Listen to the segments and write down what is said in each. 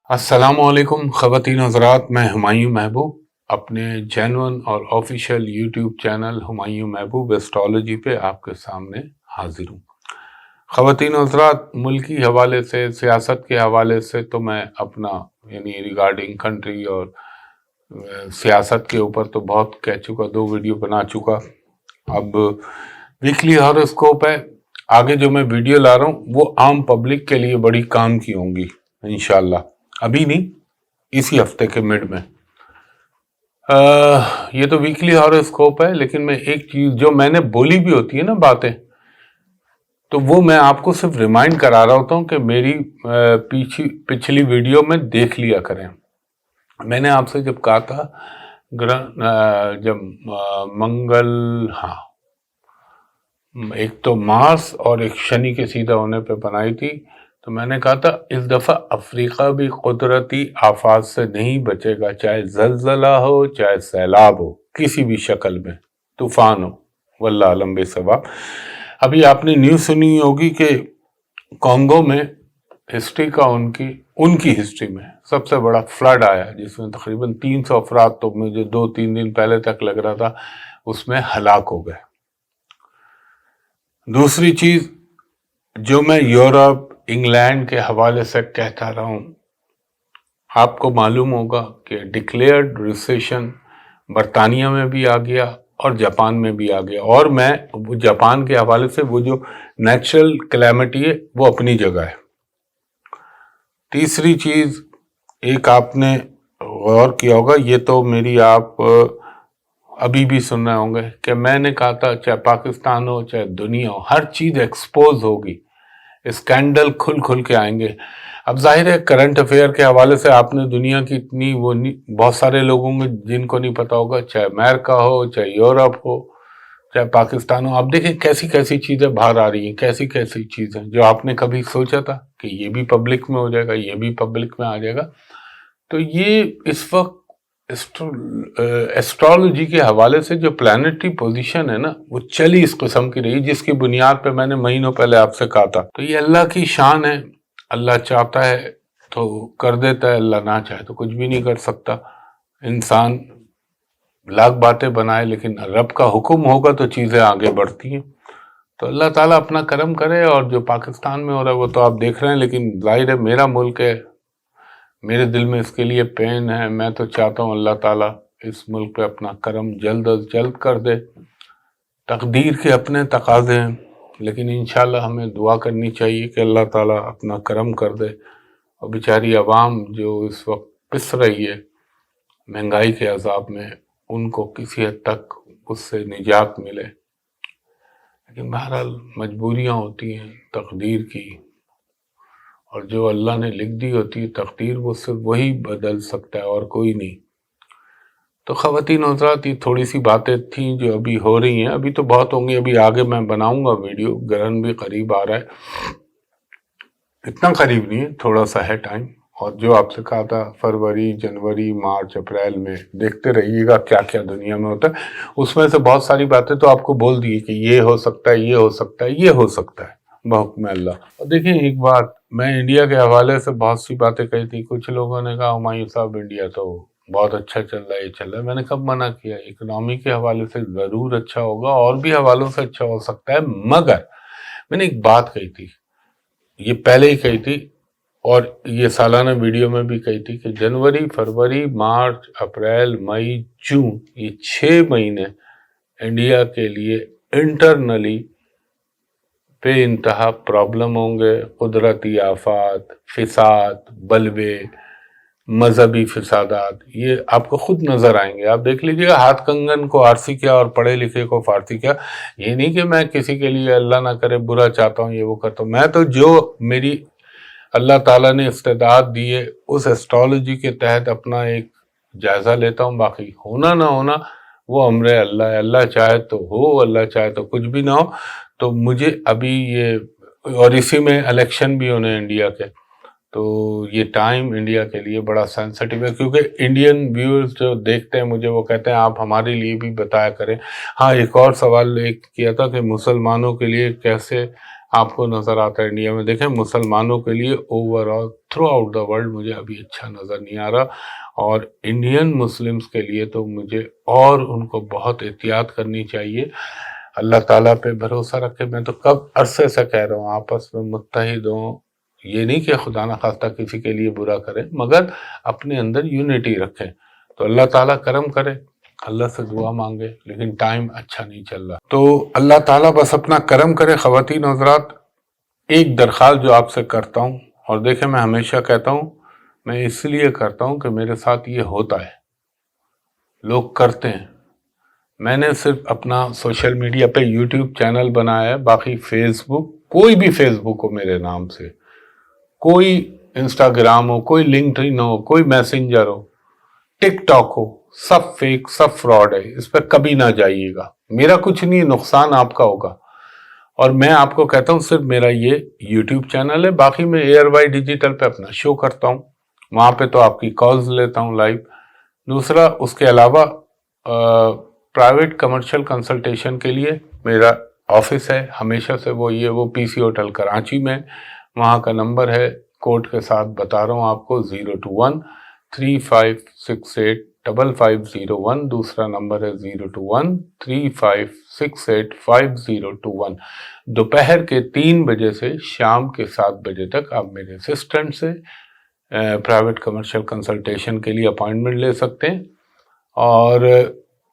السلام علیکم خواتین حضرات، میں ہمایوں محبوب اپنے جینون اور آفیشیل یوٹیوب چینل ہمایوں محبوب ایسٹرالوجی پہ آپ کے سامنے حاضر ہوں۔ خواتین حضرات، ملکی حوالے سے، سیاست کے حوالے سے تو میں اپنا ریگارڈنگ کنٹری اور سیاست کے اوپر تو بہت کہہ چکا، 2 ویڈیو بنا چکا۔ اب ویکلی ہاروسکوپ ہے، آگے جو میں ویڈیو لا رہا ہوں وہ عام پبلک کے لیے بڑی کام کی ہوں گی انشاءاللہ، ابھی نہیں، اسی ہفتے کے مڈ میں۔ یہ تو ویکلی ہاروسکوپ ہے، لیکن میں ایک چیز جو میں نے بولی بھی ہوتی ہے نا باتیں، تو وہ میں آپ کو صرف ریمائنڈ کرا رہا ہوتا ہوں کہ میری پچھلی ویڈیو میں دیکھ لیا کریں۔ میں نے آپ سے جب کہا تھا جب منگل، ہاں، ایک تو مارس اور ایک شنی کے سیدھا ہونے پہ بنائی تھی، تو میں نے کہا تھا اس دفعہ افریقہ بھی قدرتی آفات سے نہیں بچے گا، چاہے زلزلہ ہو، چاہے سیلاب ہو، کسی بھی شکل میں، طوفان ہو، واللہ عالم بے ثواب۔ ابھی آپ نے نیوز سنی ہوگی کہ کانگو میں ہسٹری کا ان کی ہسٹری میں سب سے بڑا فلڈ آیا، جس میں تقریباً 300 افراد، تو مجھے 2-3 دن پہلے تک لگ رہا تھا، اس میں ہلاک ہو گئے۔ دوسری چیز جو میں یورپ، انگلینڈ کے حوالے سے کہتا رہا ہوں، آپ کو معلوم ہوگا کہ ڈکلیئرڈ ریسیشن برطانیہ میں بھی آ گیا اور جاپان میں بھی آ گیا، اور میں جاپان کے حوالے سے وہ جو نیچرل کلیمٹی ہے وہ اپنی جگہ ہے۔ تیسری چیز ایک آپ نے غور کیا ہوگا، یہ تو میری آپ ابھی بھی سن رہے ہوں گے کہ میں نے کہا تھا چاہے پاکستان ہو چاہے دنیا ہو، ہر چیز ایکسپوز ہوگی، اسکینڈل کھل کے آئیں گے۔ اب ظاہر ہے کرنٹ افیئر کے حوالے سے آپ نے دنیا کی اتنی بہت سارے لوگوں میں جن کو نہیں پتا ہوگا، چاہے امریکہ ہو، چاہے یورپ ہو، چاہے پاکستان ہو، آپ دیکھیں کیسی کیسی چیزیں باہر آ رہی ہیں، کیسی کیسی چیزیں جو آپ نے کبھی سوچا تھا کہ یہ بھی پبلک میں ہو جائے گا، یہ بھی پبلک میں آ جائے گا۔ تو یہ اس وقت ایسٹرالوجی کے حوالے سے جو پلانٹری پوزیشن ہے نا، وہ چلی اس قسم کی رہی، جس کی بنیاد پہ میں نے مہینوں پہلے آپ سے کہا تھا۔ تو یہ اللہ کی شان ہے، اللہ چاہتا ہے تو کر دیتا ہے، اللہ نہ چاہے تو کچھ بھی نہیں کر سکتا۔ انسان لاکھ باتیں بنائے، لیکن رب کا حکم ہوگا تو چیزیں آگے بڑھتی ہیں۔ تو اللہ تعالیٰ اپنا کرم کرے، اور جو پاکستان میں ہو رہا ہے وہ تو آپ دیکھ رہے ہیں، لیکن ظاہر ہے میرا ملک ہے، میرے دل میں اس کے لیے پین ہے۔ میں تو چاہتا ہوں اللہ تعالیٰ اس ملک پہ اپنا کرم جلد از جلد کر دے۔ تقدیر کے اپنے تقاضے ہیں، لیکن انشاءاللہ ہمیں دعا کرنی چاہیے کہ اللہ تعالیٰ اپنا کرم کر دے، اور بیچاری عوام جو اس وقت پس رہی ہے مہنگائی کے عذاب میں، ان کو کسی حد تک اس سے نجات ملے۔ لیکن بہرحال مجبوریاں ہوتی ہیں تقدیر کی، اور جو اللہ نے لکھ دی ہوتی ہے تقدیر، وہ صرف وہی بدل سکتا ہے اور کوئی نہیں۔ تو خواتین حضرات، یہ تھوڑی سی باتیں تھیں جو ابھی ہو رہی ہیں، ابھی تو بہت ہوں گی، ابھی آگے میں بناؤں گا ویڈیو، گرہن بھی قریب آ رہا ہے، اتنا قریب نہیں ہے، تھوڑا سا ہے ٹائم۔ اور جو آپ سے کہا تھا فروری، جنوری، مارچ، اپریل میں دیکھتے رہیے گا کیا کیا دنیا میں ہوتا ہے۔ اس میں سے بہت ساری باتیں تو آپ کو بول دی کہ یہ ہو سکتا ہے، یہ ہو سکتا ہے، یہ ہو سکتا ہے بحکم اللہ۔ اور دیکھیں ایک بات، میں انڈیا کے حوالے سے بہت سی باتیں کہی تھی، کچھ لوگوں نے کہا ہمایوں صاحب انڈیا تو بہت اچھا چل رہا ہے، یہ چل رہا ہے۔ میں نے کب منع کیا؟ اکنامی کے حوالے سے ضرور اچھا ہوگا، اور بھی حوالوں سے اچھا ہو سکتا ہے، مگر میں نے ایک بات کہی تھی، یہ پہلے ہی کہی تھی، اور یہ سالانہ ویڈیو میں بھی کہی تھی کہ جنوری، فروری، مارچ، اپریل، مئی، جون، یہ 6 مہینے انڈیا کے لیے انٹرنلی بے انتہا پرابلم ہوں گے، قدرتی آفات، فساد، بلوے، مذہبی فسادات، یہ آپ کو خود نظر آئیں گے۔ آپ دیکھ لیجئے گا، ہاتھ کنگن کو آرسی کیا اور پڑھے لکھے کو فارسی کیا۔ یہ نہیں کہ میں کسی کے لیے اللہ نہ کرے برا چاہتا ہوں، یہ وہ کرتا ہوں، میں تو جو میری اللہ تعالیٰ نے استعداد دی ہے اس ایسٹرالوجی کے تحت اپنا ایک جائزہ لیتا ہوں، باقی ہونا نہ ہونا وہ امر اللہ ہے، اللہ چاہے تو ہو، اللہ چاہے تو کچھ بھی نہ ہو۔ تو مجھے ابھی یہ، اور اسی میں الیکشن بھی ہونے انڈیا کے، تو یہ ٹائم انڈیا کے لیے بڑا سینسٹیو ہے، کیونکہ انڈین ویورز جو دیکھتے ہیں مجھے، وہ کہتے ہیں آپ ہمارے لیے بھی بتایا کریں۔ ہاں، ایک اور سوال ایک کیا تھا کہ مسلمانوں کے لیے کیسے آپ کو نظر آتا ہے انڈیا میں. دیکھیں مسلمانوں کے لیے over all through out the world مجھے ابھی اچھا نظر نہیں آ رہا، اور انڈین مسلمز کے لیے تو مجھے اور ان کو بہت احتیاط کرنی چاہیے. اللہ تعالیٰ پہ بھروسہ رکھے. میں تو کب عرصے سے کہہ رہا ہوں آپس میں متحد ہوں. یہ نہیں کہ خدا نہ خواستہ کسی کے لیے برا کرے، مگر اپنے اندر یونٹی رکھیں تو اللہ تعالیٰ کرم کرے. اللہ سے دعا مانگے، لیکن ٹائم اچھا نہیں چل رہا. تو اللہ تعالیٰ بس اپنا کرم کرے. خواتین حضرات، ایک درخواست جو آپ سے کرتا ہوں، اور دیکھیں میں ہمیشہ کہتا ہوں، میں اس لیے کرتا ہوں کہ میرے ساتھ یہ ہوتا ہے، لوگ کرتے ہیں. میں نے صرف اپنا سوشل میڈیا پہ یوٹیوب چینل بنایا ہے، باقی فیس بک، کوئی بھی فیس بک ہو میرے نام سے، کوئی انسٹاگرام ہو، کوئی لنکڈ ان ہو، کوئی میسنجر ہو، ٹک ٹاک ہو، سب فیک، سب فراڈ ہے. اس پہ کبھی نہ جائیے گا. میرا کچھ نہیں، نقصان آپ کا ہوگا. اور میں آپ کو کہتا ہوں صرف میرا یہ یوٹیوب چینل ہے، باقی میں ایئر وائی ڈیجیٹل پہ اپنا شو کرتا ہوں، وہاں پہ تو آپ کی کالز لیتا ہوں لائیو. دوسرا اس کے علاوہ پرائیویٹ کمرشل کنسلٹیشن کے لیے میرا آفس ہے ہمیشہ سے، وہ پی سی ہوٹل کراچی میں. وہاں کا نمبر ہے، کوڈ کے ساتھ بتا رہا ہوں آپ کو، 021-3568-5501. دوسرا نمبر ہے 021-3568-5021. دوپہر کے 3 بجے سے شام کے 7 بجے تک آپ میرے اسسٹنٹ سے پرائیویٹ کمرشل کنسلٹیشن کے لیے اپائنٹمنٹ لے سکتے ہیں. اور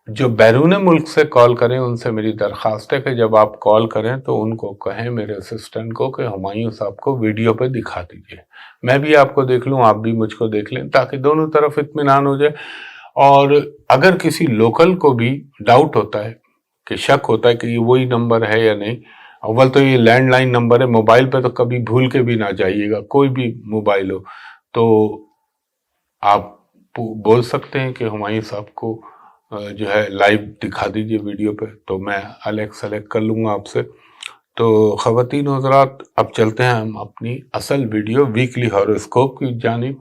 جو بیرون ملک سے کال کریں ان سے میری درخواست ہے کہ جب آپ کال کریں تو ان کو کہیں میرے اسسٹنٹ کو کہ ہمایوں صاحب کو ویڈیو پہ دکھا دیجئے، میں بھی آپ کو دیکھ لوں، آپ بھی مجھ کو دیکھ لیں، تاکہ دونوں طرف اطمینان ہو جائے. اور اگر کسی لوکل کو بھی ڈاؤٹ ہوتا ہے کہ شک ہوتا ہے کہ یہ وہی نمبر ہے یا نہیں، اول تو یہ لینڈ لائن نمبر ہے، موبائل پہ تو کبھی بھول کے بھی نہ جائیے گا. کوئی بھی موبائل ہو تو آپ بول سکتے ہیں کہ ہمایوں صاحب کو جو ہے لائیو دکھا دیجئے ویڈیو پہ، تو میں سلیکٹ کر لوں گا آپ سے. تو خواتین و حضرات، اب چلتے ہیں ہم اپنی اصل ویڈیو ویکلی ہاروسکوپ کی جانب،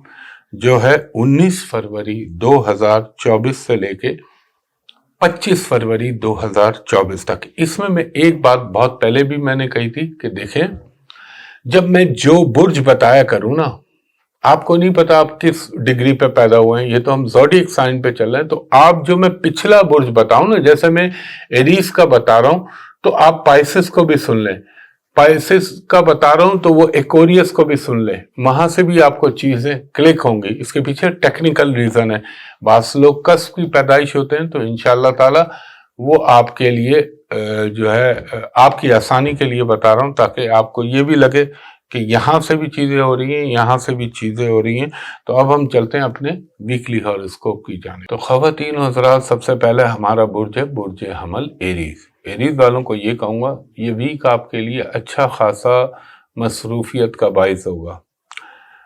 جو ہے 19 فروری 2024 سے لے کے 25 فروری 2024 تک. اس میں ایک بات بہت پہلے بھی میں نے کہی تھی کہ دیکھیں، جب میں جو برج بتایا کروں نا، آپ کو نہیں پتا آپ کس ڈگری پہ پیدا ہوئے ہیں، یہ تو ہم زوڈیک سائن پہ چل رہے ہیں. تو آپ جو میں پچھلا برج بتاؤں نا، جیسے میں ایریز کا بتا رہا ہوں تو آپ پائسس کو بھی سن لیں، پائسس کا بتا رہا ہوں تو وہ ایکوریس کو بھی سن لیں، وہاں سے بھی آپ کو چیزیں کلک ہوں گی. اس کے پیچھے ٹیکنیکل ریزن ہے. بعض لوگ کسب کی پیدائش ہوتے ہیں، تو انشاءاللہ تعالی وہ آپ کے لیے جو ہے آپ کی آسانی کے لیے بتا رہا ہوں، تاکہ آپ کو یہ بھی لگے کہ یہاں سے بھی چیزیں ہو رہی ہیں، یہاں سے بھی چیزیں ہو رہی ہیں. تو اب ہم چلتے ہیں اپنے ویکلی ہاروسکوپ کی جانب. تو خواتین و حضرات، سب سے پہلے ہمارا برج ہے برج حمل ایریز. ایریز والوں کو یہ کہوں گا، یہ ویک آپ کے لیے اچھا خاصا مصروفیت کا باعث ہوگا.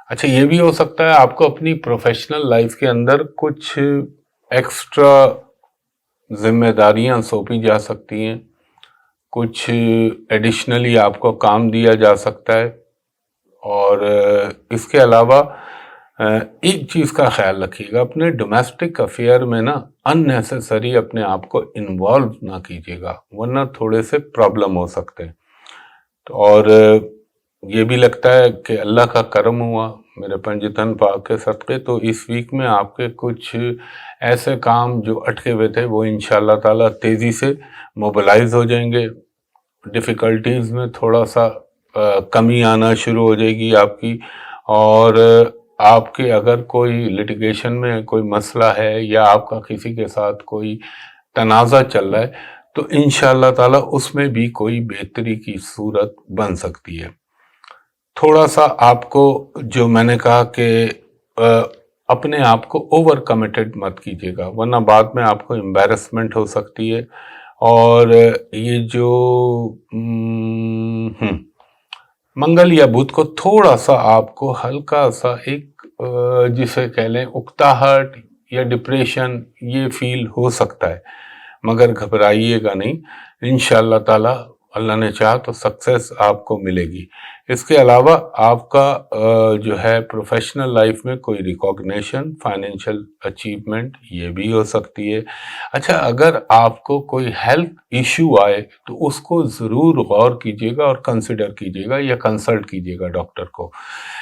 اچھا، یہ بھی ہو سکتا ہے آپ کو اپنی پروفیشنل لائف کے اندر کچھ ایکسٹرا ذمہ داریاں سونپی جا سکتی ہیں، کچھ ایڈیشنلی آپ کو کام دیا جا سکتا ہے. اور اس کے علاوہ ایک چیز کا خیال رکھیے گا، اپنے ڈومیسٹک افیئر میں نا ان نیسیسری اپنے آپ کو انوالو نہ کیجیے گا، ورنہ تھوڑے سے پرابلم ہو سکتے ہیں. اور یہ بھی لگتا ہے کہ اللہ کا کرم ہوا میرے پنجتن پاک کے صدقے، تو اس ویک میں آپ کے کچھ ایسے کام جو اٹکے ہوئے تھے وہ انشاءاللہ تعالی تیزی سے موبلائز ہو جائیں گے. ڈیفیکلٹیز میں تھوڑا سا کمی آنا شروع ہو جائے گی آپ کی. اور آپ کے اگر کوئی لٹیگیشن میں کوئی مسئلہ ہے، یا آپ کا کسی کے ساتھ کوئی تنازع چل رہا ہے، تو انشاءاللہ تعالی اس میں بھی کوئی بہتری کی صورت بن سکتی ہے. تھوڑا سا آپ کو، جو میں نے کہا کہ اپنے آپ کو اوور کمیٹڈ مت کیجیے گا، ورنہ بعد میں آپ کو امبیرسمنٹ ہو سکتی ہے. اور یہ جو منگل یا بدھ کو تھوڑا سا آپ کو ہلکا سا ایک جسے کہہ لیں اکتاہٹ یا ڈپریشن، یہ فیل ہو سکتا ہے، مگر گھبرائیے گا نہیں. انشاءاللہ تعالی اللہ نے چاہا تو سکسیس آپ کو ملے گی۔ اس کے علاوہ آپ کا جو ہے پروفیشنل لائف میں کوئی ریکوگنیشن، فائنینشیل اچیومنٹ یہ بھی ہو سکتی ہے۔ اچھا، اگر آپ کو کوئی ہیلتھ ایشو آئے تو اس کو ضرور غور کیجیے گا اور کنسیڈر کیجیے گا یا کنسلٹ کیجیے گا ڈاکٹر کو۔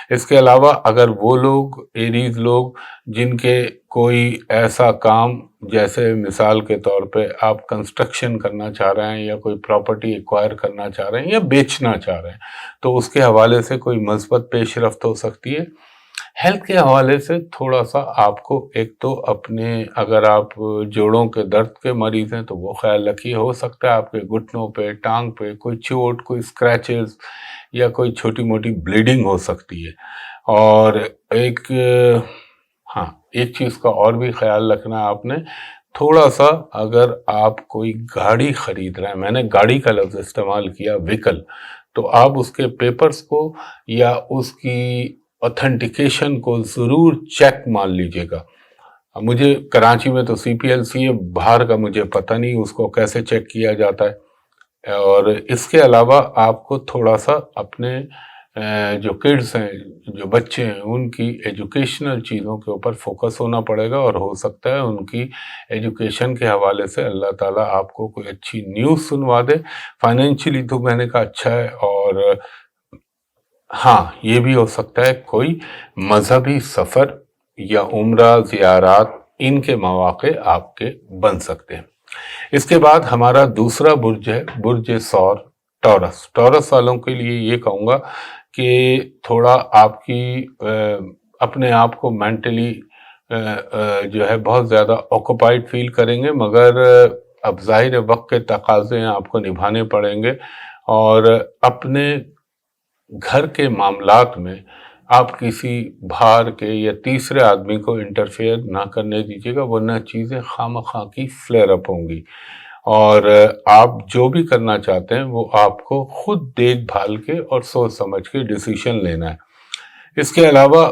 اس کے علاوہ اگر وہ لوگ ایریز لوگ جن کے کوئی ایسا کام، جیسے مثال کے طور پہ آپ کنسٹرکشن کرنا چاہ رہے ہیں یا کوئی پراپرٹی ایکوائر کرنا چاہ رہے ہیں یا بیچنا چاہ رہے ہیں، تو اس کے حوالے سے کوئی مثبت پیش رفت ہو سکتی ہے۔ ہیلتھ کے حوالے سے تھوڑا سا آپ کو ایک تو اپنے، اگر آپ جوڑوں کے درد کے مریض ہیں تو وہ خیال رکھیے، ہو سکتا ہے آپ کے گھٹنوں پہ، ٹانگ پہ کوئی چوٹ، کوئی اسکریچز یا کوئی چھوٹی موٹی بلیڈنگ ہو سکتی ہے۔ اور ایک چیز کا اور بھی خیال رکھنا ہے آپ نے، تھوڑا سا اگر آپ کوئی گاڑی خرید رہے ہیں، میں نے گاڑی کا لفظ استعمال کیا، ویکل، تو آپ اس کے پیپرز کو یا اس کی اوتھینٹیکیشن کو ضرور چیک مان لیجئے گا۔ مجھے کراچی میں تو CPLC ہے، باہر کا مجھے پتہ نہیں اس کو کیسے چیک کیا جاتا ہے۔ اور اس کے علاوہ آپ کو تھوڑا سا اپنے جو کڈز ہیں، جو بچے ہیں، ان کی ایجوکیشنل چیزوں کے اوپر فوکس ہونا پڑے گا، اور ہو سکتا ہے ان کی ایجوکیشن کے حوالے سے اللہ تعالیٰ آپ کو کوئی اچھی نیوز سنوا دے۔ فائنینشلی تو میں نے کہا اچھا ہے، اور ہاں یہ بھی ہو سکتا ہے کوئی مذہبی سفر یا عمرہ زیارات، ان کے مواقع آپ کے بن سکتے ہیں۔ اس کے بعد ہمارا دوسرا برج ہے برج ثور، ٹورس۔ ٹورس والوں کے لیے یہ کہوں گا کہ تھوڑا آپ کی اپنے آپ کو مینٹلی جو ہے بہت زیادہ آکوپائیڈ فیل کریں گے، مگر اب ظاہر وقت کے تقاضے ہیں، آپ کو نبھانے پڑیں گے، اور اپنے گھر کے معاملات میں آپ کسی باہر کے یا تیسرے آدمی کو انٹرفیئر نہ کرنے دیجیے گا، ورنہ چیزیں خواہ کی فلیئر اپ ہوں گی، اور آپ جو بھی کرنا چاہتے ہیں وہ آپ کو خود دیکھ بھال کے اور سوچ سمجھ کے ڈیسیشن لینا ہے۔ اس کے علاوہ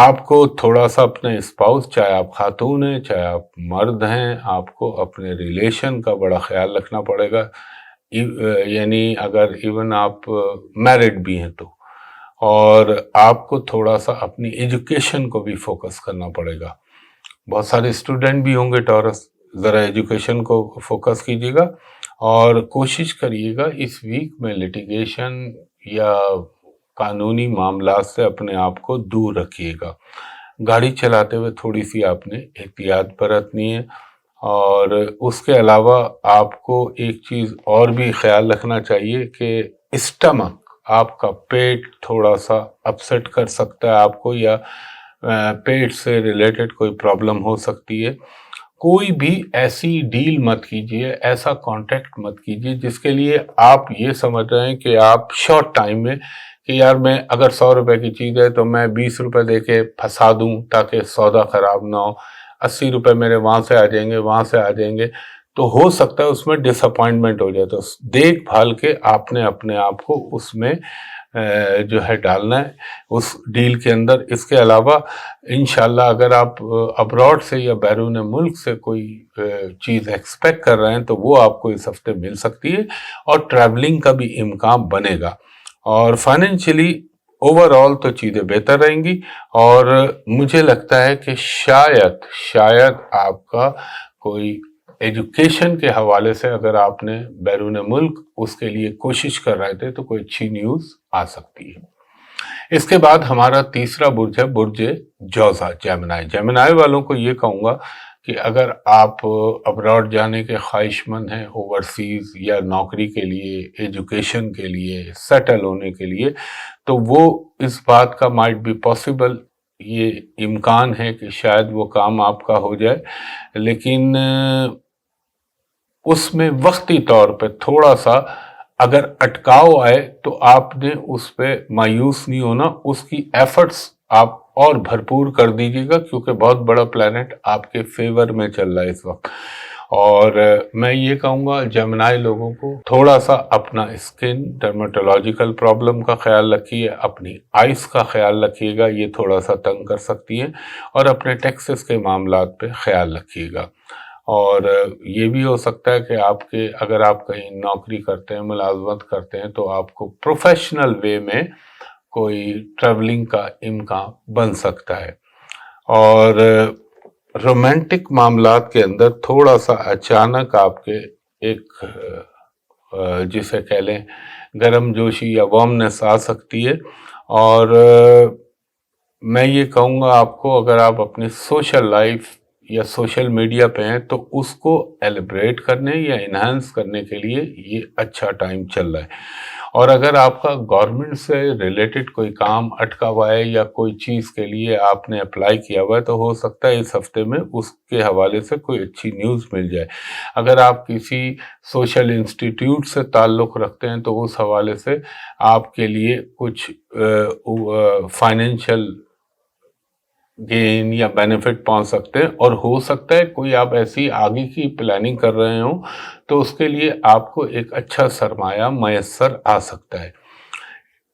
آپ کو تھوڑا سا اپنے اسپاؤس، چاہے آپ خاتون ہیں چاہے آپ مرد ہیں، آپ کو اپنے ریلیشن کا بڑا خیال رکھنا پڑے گا، یعنی اگر ایون آپ میرڈ بھی ہیں تو، اور آپ کو تھوڑا سا اپنی ایجوکیشن کو بھی فوکس کرنا پڑے گا۔ بہت سارے اسٹوڈنٹ بھی ہوں گے ٹورس، ذرا ایجوکیشن کو فوکس کیجیے گا، اور کوشش کریے گا اس ویک میں لٹیگیشن یا قانونی معاملات سے اپنے آپ کو دور رکھیے گا۔ گاڑی چلاتے ہوئے تھوڑی سی آپ نے احتیاط برتنی ہے، اور اس کے علاوہ آپ کو ایک چیز اور بھی خیال رکھنا چاہیے کہ اسٹمک، آپ کا پیٹ تھوڑا سا اپسیٹ کر سکتا ہے آپ کو، یا پیٹ سے ریلیٹڈ کوئی پرابلم ہو سکتی ہے۔ کوئی بھی ایسی ڈیل مت کیجیے، ایسا کانٹیکٹ مت کیجیے جس کے لیے آپ یہ سمجھ رہے ہیں کہ آپ شارٹ ٹائم میں، کہ یار میں اگر 100 روپے کی چیز ہے تو میں 20 روپے دے کے پھنسا دوں تاکہ سودا خراب نہ ہو، 80 روپے میرے وہاں سے آ جائیں گے، وہاں سے آ جائیں گے، تو ہو سکتا ہے اس میں ڈس اپوائنٹمنٹ ہو جائے۔ تو دیکھ بھال کے آپ نے اپنے آپ کو اس میں جو ہے ڈالنا ہے، اس ڈیل کے اندر۔ اس کے علاوہ انشاءاللہ اگر آپ ابراڈ سے یا بیرون ملک سے کوئی چیز ایکسپیکٹ کر رہے ہیں تو وہ آپ کو اس ہفتے مل سکتی ہے، اور ٹریولنگ کا بھی امکان بنے گا، اور فائنینشلی اوور آل تو چیزیں بہتر رہیں گی۔ اور مجھے لگتا ہے کہ شاید آپ کا کوئی ایجوکیشن کے حوالے سے اگر آپ نے بیرون ملک اس کے لیے کوشش کر رہے تھے تو کوئی اچھی نیوز آ سکتی ہے۔ اس کے بعد ہمارا تیسرا برج ہے برج جوزا، جیمنائی۔ جیمنائی والوں کو یہ کہوں گا کہ اگر آپ ابراڈ جانے کے خواہش مند ہیں، اوورسیز، یا نوکری کے لیے، ایجوکیشن کے لیے، سیٹل ہونے کے لیے، تو وہ اس بات کا مائٹ بی پاسبل، یہ امکان ہے کہ شاید وہ کام آپ کا ہو جائے، لیکن اس میں وقتی طور پہ تھوڑا سا اگر اٹکاؤ آئے تو آپ نے اس پہ مایوس نہیں ہونا، اس کی ایفرٹس آپ اور بھرپور کر دیجیے گا، کیونکہ بہت بڑا پلانٹ آپ کے فیور میں چل رہا ہے اس وقت۔ اور میں یہ کہوں گا جیمنائی لوگوں کو تھوڑا سا اپنا اسکن ڈرمیٹولوجیکل پرابلم کا خیال رکھیے، اپنی آئس کا خیال رکھیے گا، یہ تھوڑا سا تنگ کر سکتی ہیں، اور اپنے ٹیکسز کے معاملات پہ خیال رکھیے گا۔ اور یہ بھی ہو سکتا ہے کہ آپ کے اگر آپ کہیں نوکری کرتے ہیں، ملازمت کرتے ہیں، تو آپ کو پروفیشنل وے میں کوئی ٹریولنگ کا امکان بن سکتا ہے۔ اور رومانٹک معاملات کے اندر تھوڑا سا اچانک آپ کے ایک جسے کہہ لیں گرم جوشی یا وارمنس آ سکتی ہے، اور میں یہ کہوں گا آپ کو، اگر آپ اپنی سوشل لائف یا سوشل میڈیا پہ ہیں تو اس کو ایلیبریٹ کرنے یا انہانس کرنے کے لیے یہ اچھا ٹائم چل رہا ہے۔ اور اگر آپ کا گورنمنٹ سے ریلیٹڈ کوئی کام اٹکا ہوا ہے یا کوئی چیز کے لیے آپ نے اپلائی کیا ہوا ہے، تو ہو سکتا ہے اس ہفتے میں اس کے حوالے سے کوئی اچھی نیوز مل جائے۔ اگر آپ کسی سوشل انسٹیٹیوٹ سے تعلق رکھتے ہیں تو اس حوالے سے آپ کے لیے کچھ فائنینشیل گین یا بینیفٹ پہنچ سکتے ہیں، اور ہو سکتا ہے کوئی آپ ایسی آگے کی پلاننگ کر رہے ہوں تو اس کے لیے آپ کو ایک اچھا سرمایہ میسر آ سکتا ہے۔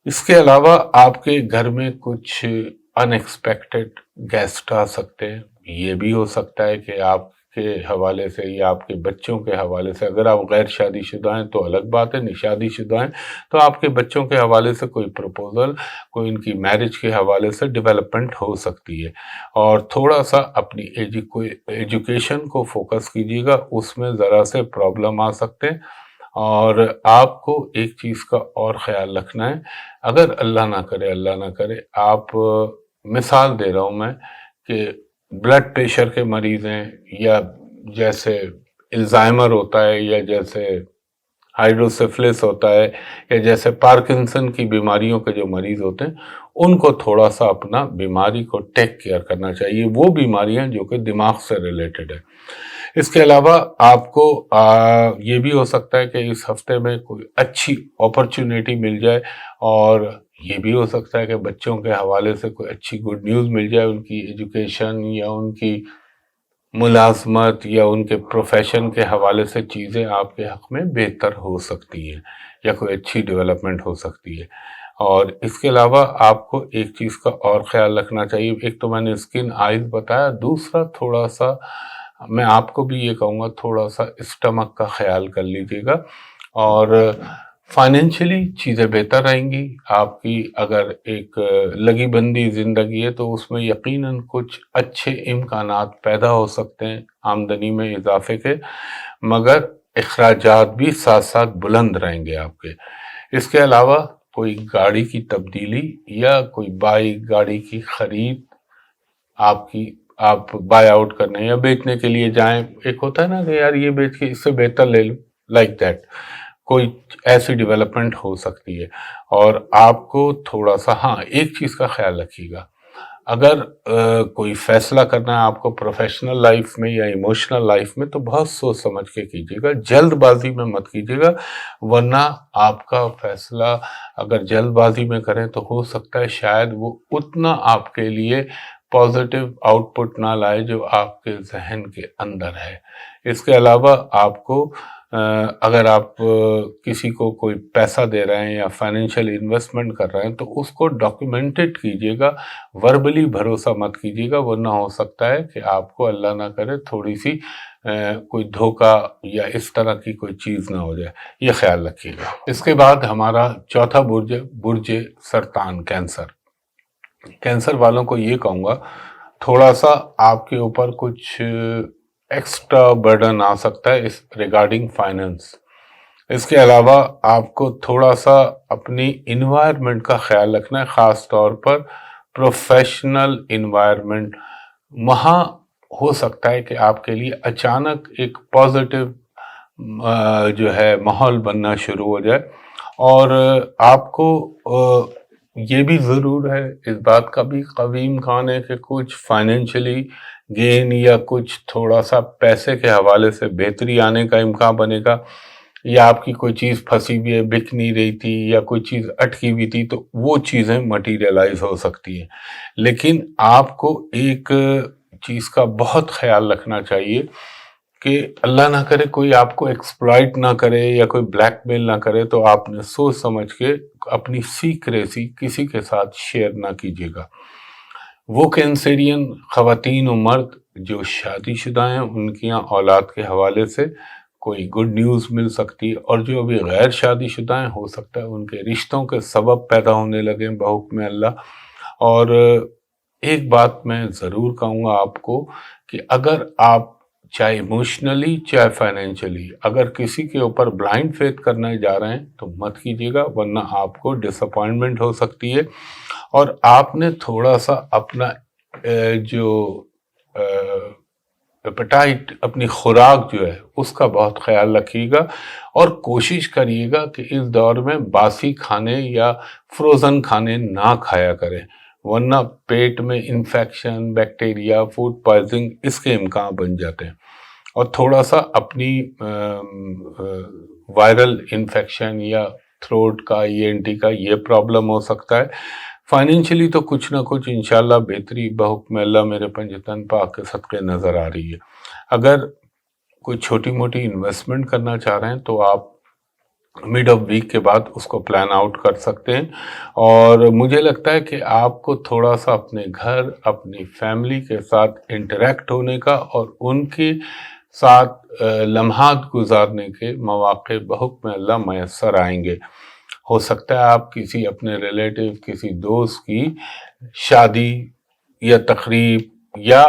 اس کے علاوہ آپ کے گھر میں کچھ ان ایکسپیکٹڈ گیسٹ آ سکتے ہیں۔ یہ بھی ہو سکتا ہے کہ آپ کے حوالے سے یا آپ کے بچوں کے حوالے سے، اگر آپ غیر شادی شدہ ہیں تو الگ بات ہے، نہیں شادی شدہ ہیں تو آپ کے بچوں کے حوالے سے کوئی پروپوزل، کوئی ان کی میرج کے حوالے سے ڈیولپمنٹ ہو سکتی ہے۔ اور تھوڑا سا اپنی ایجوکیشن کو فوکس کیجیے گا، اس میں ذرا سے پرابلم آ سکتے ہیں۔ اور آپ کو ایک چیز کا اور خیال رکھنا ہے، اگر اللہ نہ کرے آپ، مثال دے رہا ہوں میں، کہ بلڈ پریشر کے مریض ہیں، یا جیسے الزائمر ہوتا ہے، یا جیسے ہائیڈروسیفلس ہوتا ہے، یا جیسے پارکنسن کی بیماریوں کے جو مریض ہوتے ہیں، ان کو تھوڑا سا اپنا بیماری کو ٹیک کیئر کرنا چاہیے، وہ بیماریاں جو کہ دماغ سے ریلیٹڈ ہیں۔ اس کے علاوہ آپ کو یہ بھی ہو سکتا ہے کہ اس ہفتے میں کوئی اچھی اپرچونیٹی مل جائے، اور یہ بھی ہو سکتا ہے کہ بچوں کے حوالے سے کوئی اچھی گڈ نیوز مل جائے، ان کی ایجوکیشن یا ان کی ملازمت یا ان کے پروفیشن کے حوالے سے چیزیں آپ کے حق میں بہتر ہو سکتی ہیں، یا کوئی اچھی ڈیولپمنٹ ہو سکتی ہے۔ اور اس کے علاوہ آپ کو ایک چیز کا اور خیال رکھنا چاہیے، ایک تو میں نے اسکن آئز بتایا، دوسرا تھوڑا سا میں آپ کو بھی یہ کہوں گا تھوڑا سا اسٹمک کا خیال کر لیجیے گا، اور فائنینشلی چیزیں بہتر رہیں گی آپ کی۔ اگر ایک لگی بندی زندگی ہے تو اس میں یقیناً کچھ اچھے امکانات پیدا ہو سکتے ہیں آمدنی میں اضافے کے، مگر اخراجات بھی ساتھ ساتھ بلند رہیں گے آپ کے۔ اس کے علاوہ کوئی گاڑی کی تبدیلی یا کوئی بائک گاڑی کی خرید آپ بائی آؤٹ کرنے یا بیچنے کے لیے جائیں، ایک ہوتا ہے نا کہ یار یہ بیچ کے اس سے بہتر لے لوں، لائک دیٹ کوئی ایسی ڈیولپمنٹ ہو سکتی ہے۔ اور آپ کو تھوڑا سا ایک چیز کا خیال رکھیے گا، اگر کوئی فیصلہ کرنا ہے آپ کو پروفیشنل لائف میں یا ایموشنل لائف میں، تو بہت سوچ سمجھ کے کیجیے گا، جلد بازی میں مت کیجیے گا، ورنہ آپ کا فیصلہ اگر جلد بازی میں کریں تو ہو سکتا ہے شاید وہ اتنا آپ کے لیے پازیٹیو آؤٹ پٹ نہ لائے جو آپ کے ذہن کے اندر ہے۔ اس کے علاوہ آپ کو اگر آپ کسی کو کوئی پیسہ دے رہے ہیں یا فائنینشیل انویسٹمنٹ کر رہے ہیں تو اس کو ڈاکیومنٹڈ کیجیے گا، وربلی بھروسہ مت کیجیے گا، ورنہ ہو سکتا ہے کہ آپ کو اللہ نہ کرے تھوڑی سی کوئی دھوکہ یا اس طرح کی کوئی چیز نہ ہو جائے، یہ خیال رکھیے گا۔ اس کے بعد ہمارا چوتھا برج سرطان، کینسر والوں کو یہ کہوں گا تھوڑا سا آپ کے اوپر کچھ ایکسٹرا برڈن آ سکتا ہے اس ریگارڈنگ فائننس۔ اس کے علاوہ آپ کو تھوڑا سا اپنی انوائرمنٹ کا خیال رکھنا ہے، خاص طور پر پروفیشنل انوائرمنٹ۔ وہاں ہو سکتا ہے کہ آپ کے لیے اچانک ایک پازیٹیو جو ہے ماحول بننا شروع ہو جائے، اور آپ کو یہ بھی ضرور ہے، اس بات کا بھی قوی امکان ہے کہ کچھ فائنینشلی گین یا کچھ تھوڑا سا پیسے کے حوالے سے بہتری آنے کا امکان بنے گا، یا آپ کی کوئی چیز پھنسی ہوئی ہے، بک نہیں رہی تھی، یا کوئی چیز اٹکی ہوئی تھی، تو وہ چیزیں مٹیریلائز ہو سکتی ہیں۔ لیکن آپ کو ایک چیز کا بہت خیال رکھنا چاہیے کہ اللہ نہ کرے کوئی آپ کو ایکسپلائٹ نہ کرے یا کوئی بلیک میل نہ کرے، تو آپ نے سوچ سمجھ کے اپنی سیکریسی کسی کے ساتھ شیئر نہ کیجیے گا۔ وہ کینسرین خواتین و مرد جو شادی شدہ ہیں ان کی یہاں اولاد کے حوالے سے کوئی گڈ نیوز مل سکتی ہے، اور جو ابھی غیر شادی شدہ ہیں ہو سکتا ہے ان کے رشتوں کے سبب پیدا ہونے لگیں بحکم اللہ۔ اور ایک بات میں ضرور کہوں گا آپ کو کہ اگر آپ چاہے ایموشنلی چاہے فائنینشلی اگر کسی کے اوپر بلائنڈ فیتھ کرنے جا رہے ہیں تو مت کیجیے گا، ورنہ آپ کو ڈس اپوائنٹمنٹ ہو سکتی ہے۔ اور آپ نے تھوڑا سا اپنا جو اپیٹائٹ، اپنی خوراک جو ہے اس کا بہت خیال رکھیے گا، اور کوشش کریے گا کہ اس دور میں باسی کھانے یا فروزن کھانے نہ کھایا کریں، ورنہ پیٹ میں انفیکشن، بیکٹیریا، فوڈ پوائزنگ اس کے امکان بن جاتے ہیں۔ اور تھوڑا سا اپنی وائرل انفیکشن یا تھروٹ کا، ENT کا یہ پرابلم ہو سکتا ہے۔ فائنینشلی تو کچھ نہ کچھ انشاءاللہ بہتری بحکم اللہ میرے پنجتن پاک کے صدقے نظر آ رہی ہے۔ اگر کوئی چھوٹی موٹی انویسٹمنٹ کرنا چاہ رہے ہیں تو آپ مڈ آف ویک کے بعد اس کو پلان آؤٹ کر سکتے ہیں، اور مجھے لگتا ہے کہ آپ کو تھوڑا سا اپنے گھر، اپنی فیملی کے ساتھ انٹریکٹ ہونے کا اور ان کے ساتھ لمحات گزارنے کے مواقع بحکم اللہ میسر آئیں گے۔ ہو سکتا ہے آپ کسی اپنے ریلیٹیو، کسی دوست کی شادی یا تقریب، یا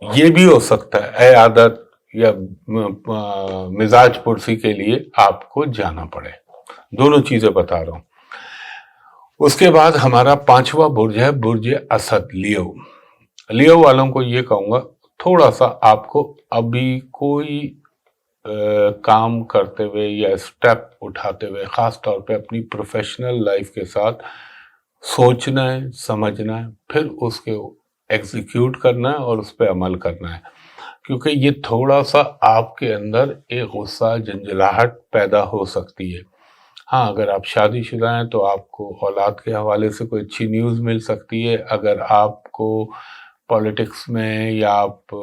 یہ بھی ہو سکتا ہے عیادت یا مزاج پرسی کے لیے آپ کو جانا پڑے۔ دونوں چیزیں بتا رہا ہوں۔ اس کے بعد ہمارا 5واں برج ہے برج اسد، لیو والوں کو یہ کہوں گا تھوڑا سا آپ کو ابھی کوئی کام کرتے ہوئے یا اسٹیپ اٹھاتے ہوئے خاص طور پہ اپنی پروفیشنل لائف کے ساتھ سوچنا ہے، سمجھنا ہے، پھر اس کے ایگزیکیوٹ کرنا ہے اور اس پہ عمل کرنا ہے، کیونکہ یہ تھوڑا سا آپ کے اندر ایک غصہ، جنجلاہٹ پیدا ہو سکتی ہے۔ ہاں، اگر آپ شادی شدہ ہیں تو آپ کو اولاد کے حوالے سے کوئی اچھی نیوز مل سکتی ہے۔ اگر آپ کو پالیٹکس میں یا آپ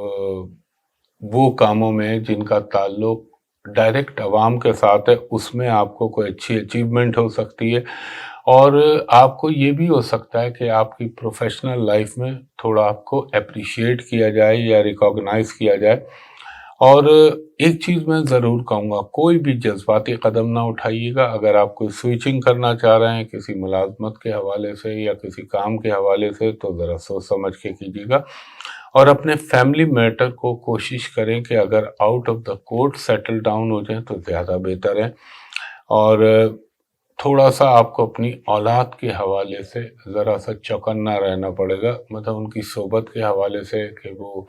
وہ کاموں میں جن کا تعلق ڈائریکٹ عوام کے ساتھ ہے اس میں آپ کو کوئی اچھی اچیومنٹ ہو سکتی ہے، اور آپ کو یہ بھی ہو سکتا ہے کہ آپ کی پروفیشنل لائف میں تھوڑا آپ کو اپریشیٹ کیا جائے یا ریکاگنائز کیا جائے۔ اور ایک چیز میں ضرور کہوں گا، کوئی بھی جذباتی قدم نہ اٹھائیے گا۔ اگر آپ کوئی سوئچنگ کرنا چاہ رہے ہیں کسی ملازمت کے حوالے سے یا کسی کام کے حوالے سے تو ذرا سوچ سمجھ کے کیجیے گا، اور اپنے فیملی میٹر کو کوشش کریں کہ اگر out of the court settle down ہو جائیں تو زیادہ بہتر ہے۔ اور تھوڑا سا آپ کو اپنی اولاد کے حوالے سے ذرا سا چوکنا رہنا پڑے گا، مطلب ان کی صحبت کے حوالے سے کہ وہ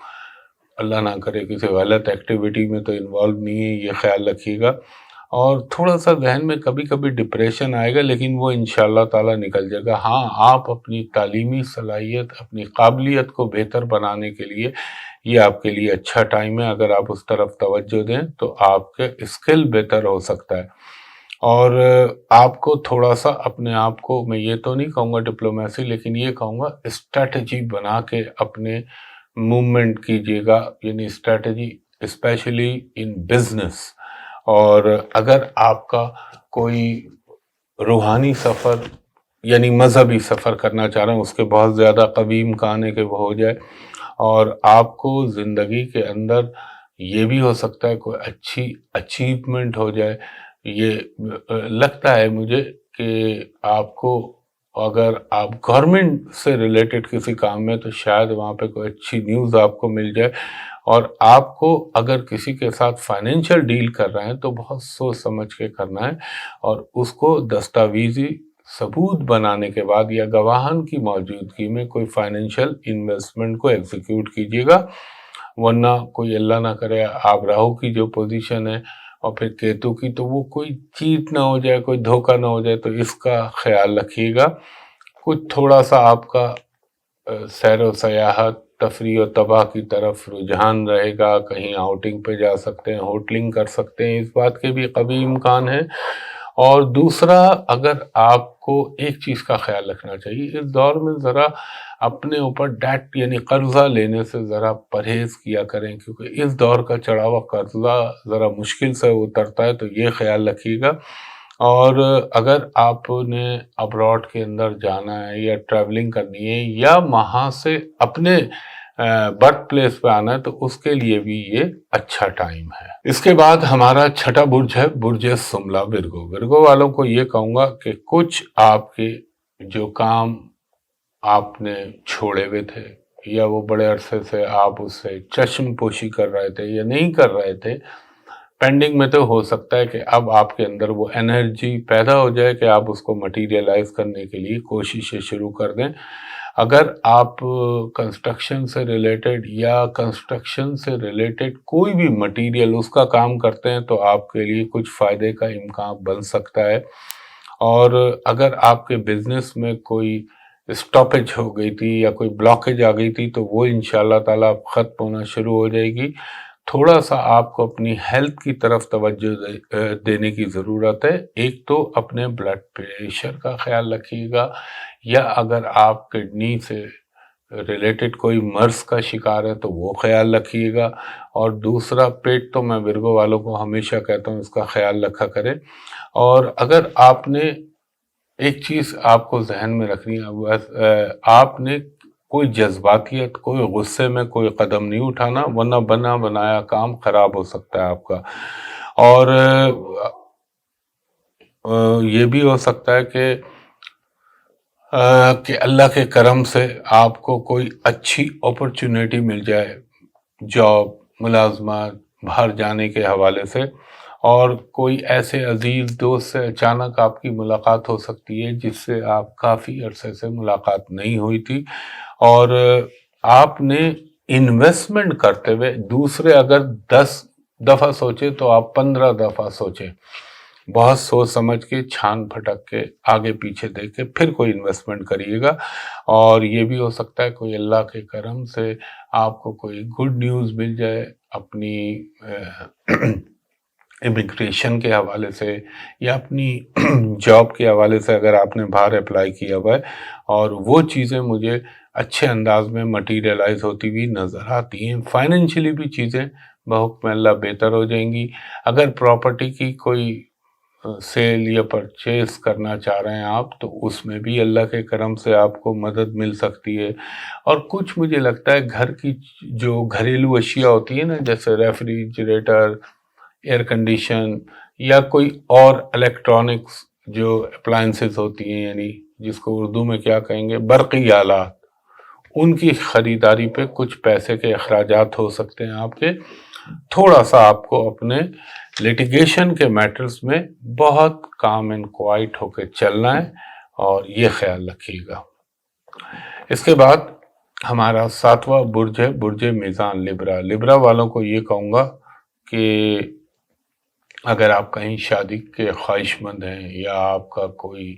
اللہ نہ کرے کسی غلط ایکٹیویٹی میں تو انوالو نہیں ہے، یہ خیال رکھیے گا۔ اور تھوڑا سا ذہن میں کبھی کبھی ڈپریشن آئے گا، لیکن وہ انشاءاللہ تعالیٰ نکل جائے گا۔ ہاں، آپ اپنی تعلیمی صلاحیت، اپنی قابلیت کو بہتر بنانے کے لیے یہ آپ کے لیے اچھا ٹائم ہے۔ اگر آپ اس طرف توجہ دیں تو آپ کے اسکل بہتر ہو سکتا ہے، اور آپ کو تھوڑا سا اپنے آپ کو، میں یہ تو نہیں کہوں گا ڈپلومیسی، لیکن یہ کہوں گا اسٹریٹجی بنا کے اپنے موومنٹ کیجیے گا، یعنی اسٹریٹجی اسپیشلی ان بزنس۔ اور اگر آپ کا کوئی روحانی سفر یعنی مذہبی سفر کرنا چاہ رہے ہیں، اس کے بہت زیادہ قوی امکان ہے کہ وہ ہو جائے، اور آپ کو زندگی کے اندر یہ بھی ہو سکتا ہے کوئی اچھی اچیومنٹ ہو جائے۔ یہ لگتا ہے مجھے کہ آپ کو، اگر آپ گورنمنٹ سے ریلیٹڈ کسی کام میں تو شاید وہاں پہ کوئی اچھی نیوز آپ کو مل جائے، اور آپ کو اگر کسی کے ساتھ فائنینشیل ڈیل کر رہے ہیں تو بہت سوچ سمجھ کے کرنا ہے، اور اس کو دستاویزی ثبوت بنانے کے بعد یا گواہان کی موجودگی میں کوئی فائنینشیل انویسٹمنٹ کو ایگزیکیوٹ کیجیے گا، ورنہ کوئی اللہ نہ کرے آپ راہو کی جو پوزیشن ہے اور پھر کیتو کی، تو وہ کوئی چیٹ نہ ہو جائے، کوئی دھوکہ نہ ہو جائے، تو اس کا خیال رکھیے گا۔ کچھ تھوڑا سا آپ کا سیر و سیاحت، تفریح و تباہ کی طرف رجحان رہے گا، کہیں آؤٹنگ پہ جا سکتے ہیں، ہوٹلنگ کر سکتے ہیں، اس بات کے بھی قوی امکان ہے۔ اور دوسرا، اگر آپ کو ایک چیز کا خیال رکھنا چاہیے، اس دور میں ذرا اپنے اوپر ڈیٹ یعنی قرضہ لینے سے ذرا پرہیز کیا کریں، کیونکہ اس دور کا چڑھا ہوا قرضہ ذرا مشکل سے اترتا ہے، تو یہ خیال رکھیے گا۔ اور اگر آپ نے ابراڈ کے اندر جانا ہے یا ٹریولنگ کرنی ہے یا وہاں سے اپنے برتھ پلیس پہ آنا ہے تو اس کے لیے بھی یہ اچھا ٹائم ہے۔ اس کے بعد ہمارا چھٹا برج ہے برج سملا ورگو۔ ورگو والوں کو یہ کہوں گا کہ کچھ آپ کے جو کام آپ نے چھوڑے ہوئے تھے یا وہ بڑے عرصے سے آپ اس سے چشم پوشی کر رہے تھے یا نہیں کر رہے تھے، پینڈنگ میں، تو ہو سکتا ہے کہ اب آپ کے اندر وہ انرجی پیدا ہو جائے کہ آپ اس کو مٹیریلائز کرنے کے لیے کوششیں شروع کر دیں۔ اگر آپ کنسٹرکشن سے ریلیٹڈ یا کنسٹرکشن سے ریلیٹڈ کوئی بھی مٹیریل اس کا کام کرتے ہیں تو آپ کے لیے کچھ فائدے کا امکان بن سکتا ہے۔ اور اگر آپ کے بزنس میں کوئی اسٹاپیج ہو گئی تھی یا کوئی بلاکیج آ گئی تھی تو وہ انشاءاللہ تعالیٰ ختم ہونا شروع ہو جائے گی۔ تھوڑا سا آپ کو اپنی ہیلتھ کی طرف توجہ دینے کی ضرورت ہے۔ ایک تو اپنے بلڈ پریشر کا خیال رکھیے گا، یا اگر آپ کڈنی سے ریلیٹڈ کوئی مرض کا شکار ہے تو وہ خیال رکھیے گا، اور دوسرا پیٹ تو میں ورگو والوں کو ہمیشہ کہتا ہوں اس کا خیال رکھا کرے۔ اور اگر آپ نے ایک چیز آپ کو ذہن میں رکھنی ہے، آپ نے کوئی جذباتیت، کوئی غصے میں کوئی قدم نہیں اٹھانا، ورنہ بنا بنایا کام خراب ہو سکتا ہے آپ کا۔ اور یہ بھی ہو سکتا ہے کہ اللہ کے کرم سے آپ کو کوئی اچھی اپرچونیٹی مل جائے، جاب، ملازمت، باہر جانے کے حوالے سے، اور کوئی ایسے عزیز دوست سے اچانک آپ کی ملاقات ہو سکتی ہے جس سے آپ کافی عرصے سے ملاقات نہیں ہوئی تھی، اور آپ نے انویسٹمنٹ کرتے ہوئے دوسرے اگر 10 دفعہ سوچے تو آپ 15 دفعہ سوچیں، بہت سوچ سمجھ کے، چھان پھٹک کے، آگے پیچھے دیکھ کے پھر کوئی انویسٹمنٹ کریے گا۔ اور یہ بھی ہو سکتا ہے کوئی اللہ کے کرم سے آپ کو کوئی گڈ نیوز مل جائے اپنی امیگریشن کے حوالے سے یا اپنی جاب کے حوالے سے، اگر آپ نے باہر اپلائی کیا ہوا ہے، اور وہ چیزیں مجھے اچھے انداز میں مٹیریلائز ہوتی ہوئی نظر آتی ہیں۔ فائنینشلی بھی چیزیں بحکم اللہ بہتر ہو جائیں گی۔ اگر پراپرٹی کی کوئی سیل یا پرچیز کرنا چاہ رہے ہیں آپ، تو اس میں بھی اللہ کے کرم سے آپ کو مدد مل سکتی ہے۔ اور کچھ مجھے لگتا ہے گھر کی جو گھریلو اشیاء ہوتی ہیں نا، جیسے ریفریجریٹر، ایئر کنڈیشن یا کوئی اور الیکٹرانکس جو اپلائنسز ہوتی ہیں، یعنی جس کو اردو میں کیا کہیں گے، برقی آلات، ان کی خریداری پہ کچھ پیسے کے اخراجات ہو سکتے ہیں آپ کے۔ تھوڑا سا آپ کو اپنے لیٹیگیشن کے میٹرز میں بہت کام اینڈ کوائٹ ہو کے چلنا ہے، اور یہ خیال رکھیے گا۔ اس کے بعد ہمارا 7واں برج ہے برج میزان لبرا۔ لبرا والوں کو یہ کہوں گا کہ اگر آپ کہیں شادی کے خواہش مند ہیں، یا آپ کا کوئی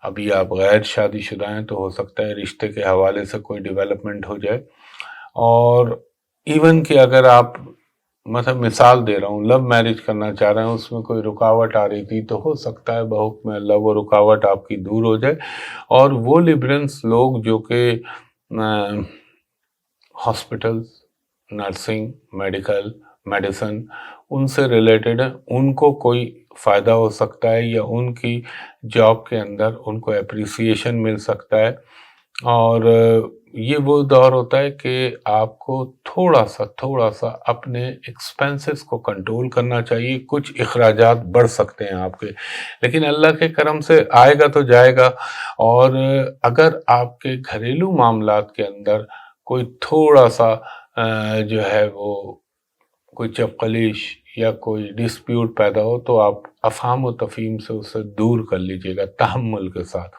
ابھی آپ غیر شادی شدہ ہیں، تو ہو سکتا ہے رشتے کے حوالے سے کوئی ڈیولپمنٹ ہو جائے۔ اور ایون کہ اگر آپ مطلب مثال دے رہا ہوں، لو میرج کرنا چاہ رہے ہیں، اس میں کوئی رکاوٹ آ رہی تھی، تو ہو سکتا ہے بحکم اللہ وہ رکاوٹ آپ کی دور ہو جائے۔ اور وہ لیبرنس لوگ جو کہ ہاسپٹلز، نرسنگ، میڈیکل، میڈیسن، ان سے ریلیٹڈ ہیں، ان کو کوئی فائدہ ہو سکتا ہے، یا ان کی جاب کے اندر ان کو اپریسیشن مل سکتا ہے۔ اور یہ وہ دور ہوتا ہے کہ آپ کو تھوڑا سا اپنے ایکسپینسز کو کنٹرول کرنا چاہیے۔ کچھ اخراجات بڑھ سکتے ہیں آپ کے، لیکن اللہ کے کرم سے آئے گا تو جائے گا۔ اور اگر آپ کے گھریلو معاملات کے اندر کوئی تھوڑا سا جو ہے وہ کوئی چپقلیش یا کوئی ڈسپیوٹ پیدا ہو، تو آپ افہام و تفہیم سے اسے دور کر لیجئے گا تحمل کے ساتھ۔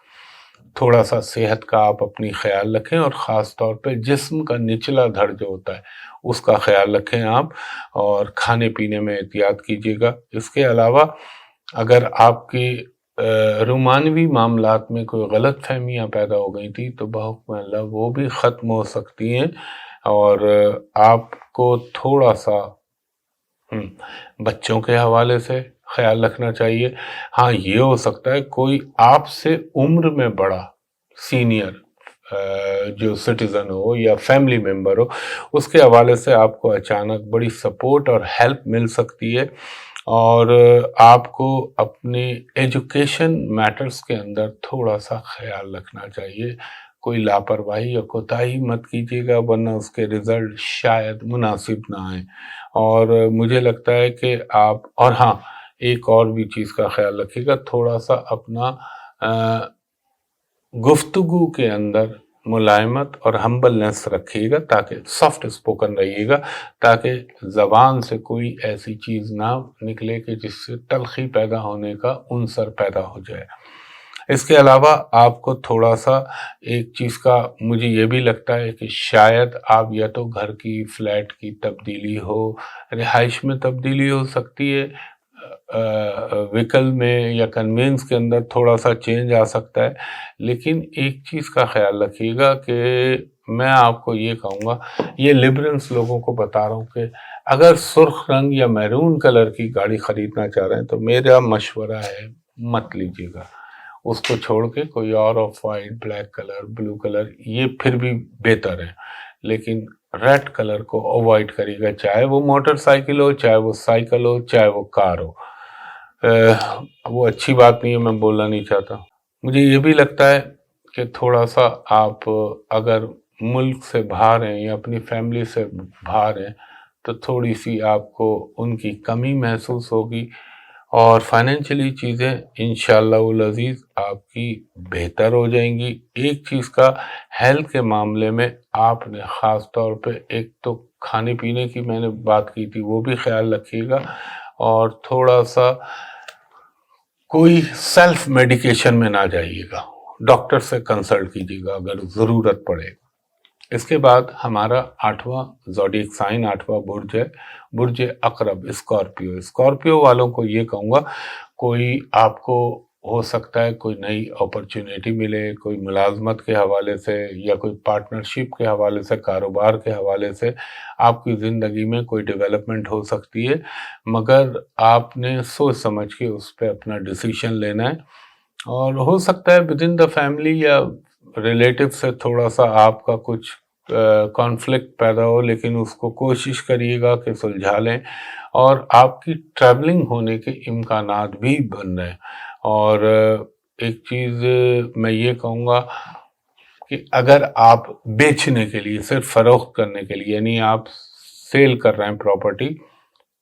تھوڑا سا صحت کا آپ اپنی خیال رکھیں، اور خاص طور پہ جسم کا نچلا دھڑ جو ہوتا ہے اس کا خیال رکھیں آپ، اور کھانے پینے میں احتیاط کیجیے گا۔ اس کے علاوہ اگر آپ کی رومانوی معاملات میں کوئی غلط فہمیاں پیدا ہو گئی تھی، تو بحکم اللہ وہ بھی ختم ہو سکتی ہیں، اور آپ کو تھوڑا سا بچوں کے حوالے سے خیال رکھنا چاہیے۔ ہاں، یہ ہو سکتا ہے کوئی آپ سے عمر میں بڑا سینئر جو سٹیزن ہو یا فیملی ممبر ہو، اس کے حوالے سے آپ کو اچانک بڑی سپورٹ اور ہیلپ مل سکتی ہے۔ اور آپ کو اپنے ایجوکیشن میٹرز کے اندر تھوڑا سا خیال رکھنا چاہیے۔ کوئی لاپرواہی یا کوتاہی مت کیجیے گا، ورنہ اس کے رزلٹ شاید مناسب نہ آئیں۔ اور مجھے لگتا ہے کہ آپ، اور ہاں ایک اور بھی چیز کا خیال رکھیے گا، تھوڑا سا اپنا گفتگو کے اندر ملائمت اور ہمبلنس رکھیے گا، تاکہ سافٹ اسپوکن رہیے گا، تاکہ زبان سے کوئی ایسی چیز نہ نکلے کہ جس سے تلخی پیدا ہونے کا عنصر پیدا ہو جائے۔ اس کے علاوہ آپ کو تھوڑا سا ایک چیز کا مجھے یہ بھی لگتا ہے کہ شاید آپ یا تو گھر کی فلیٹ کی تبدیلی ہو، رہائش میں تبدیلی ہو سکتی ہے، ویکل میں یا کنوینس کے اندر تھوڑا سا چینج آ سکتا ہے، لیکن ایک چیز کا خیال رکھیے گا کہ میں آپ کو یہ کہوں گا، یہ لبرلز لوگوں کو بتا رہا ہوں کہ اگر سرخ رنگ یا میرون کلر کی گاڑی خریدنا چاہ رہے ہیں تو میرا مشورہ ہے مت لیجیے گا، اس کو چھوڑ کے کوئی اور off white, black colour, blue colour, یہ پھر بھی بہتر ہے، لیکن ریڈ کلر کو اوائڈ کریے گا، چاہے وہ موٹر سائیکل ہو، چاہے وہ سائیکل ہو، چاہے وہ کار ہو۔ وہ اچھی بات نہیں ہے، میں بولنا نہیں چاہتا۔ مجھے یہ بھی لگتا ہے کہ تھوڑا سا آپ اگر ملک سے باہر ہیں یا اپنی فیملی سے باہر ہیں تو تھوڑی سی آپ کو ان کی کمی محسوس ہوگی، اور فائنینشلی چیزیں انشاءاللہ العزیز آپ کی بہتر ہو جائیں گی۔ ایک چیز کا ہیلتھ کے معاملے میں آپ نے خاص طور پہ، ایک تو کھانے پینے کی میں نے بات کی تھی، وہ بھی خیال رکھیے گا، اور تھوڑا سا کوئی سیلف میڈیکیشن میں نہ جائیے گا، ڈاکٹر سے کنسلٹ کیجیے گا اگر ضرورت پڑے۔ اس کے بعد ہمارا 8واں زوڈیک سائن، 8واں برج ہے برج عقرب، اسکارپیو والوں کو یہ کہوں گا، کوئی آپ کو ہو سکتا ہے کوئی نئی اپرچونیٹی ملے، کوئی ملازمت کے حوالے سے یا کوئی پارٹنرشپ کے حوالے سے، کاروبار کے حوالے سے آپ کی زندگی میں کوئی ڈیولپمنٹ ہو سکتی ہے، مگر آپ نے سوچ سمجھ کے اس پہ اپنا ڈیسیشن لینا ہے، اور ہو سکتا ہے ود ان دا فیملی یا ریلیٹیو سے تھوڑا سا آپ کا کچھ کانفلکٹ پیدا ہو، لیکن اس کو کوشش کریے گا کہ سلجھا لیں، اور آپ کی ٹریولنگ ہونے کے امکانات بھی بن رہے ہیں۔ اور ایک چیز میں یہ کہوں گا کہ اگر آپ بیچنے کے لیے، صرف فروخت کرنے کے لیے، یعنی آپ سیل کر رہے ہیں پراپرٹی،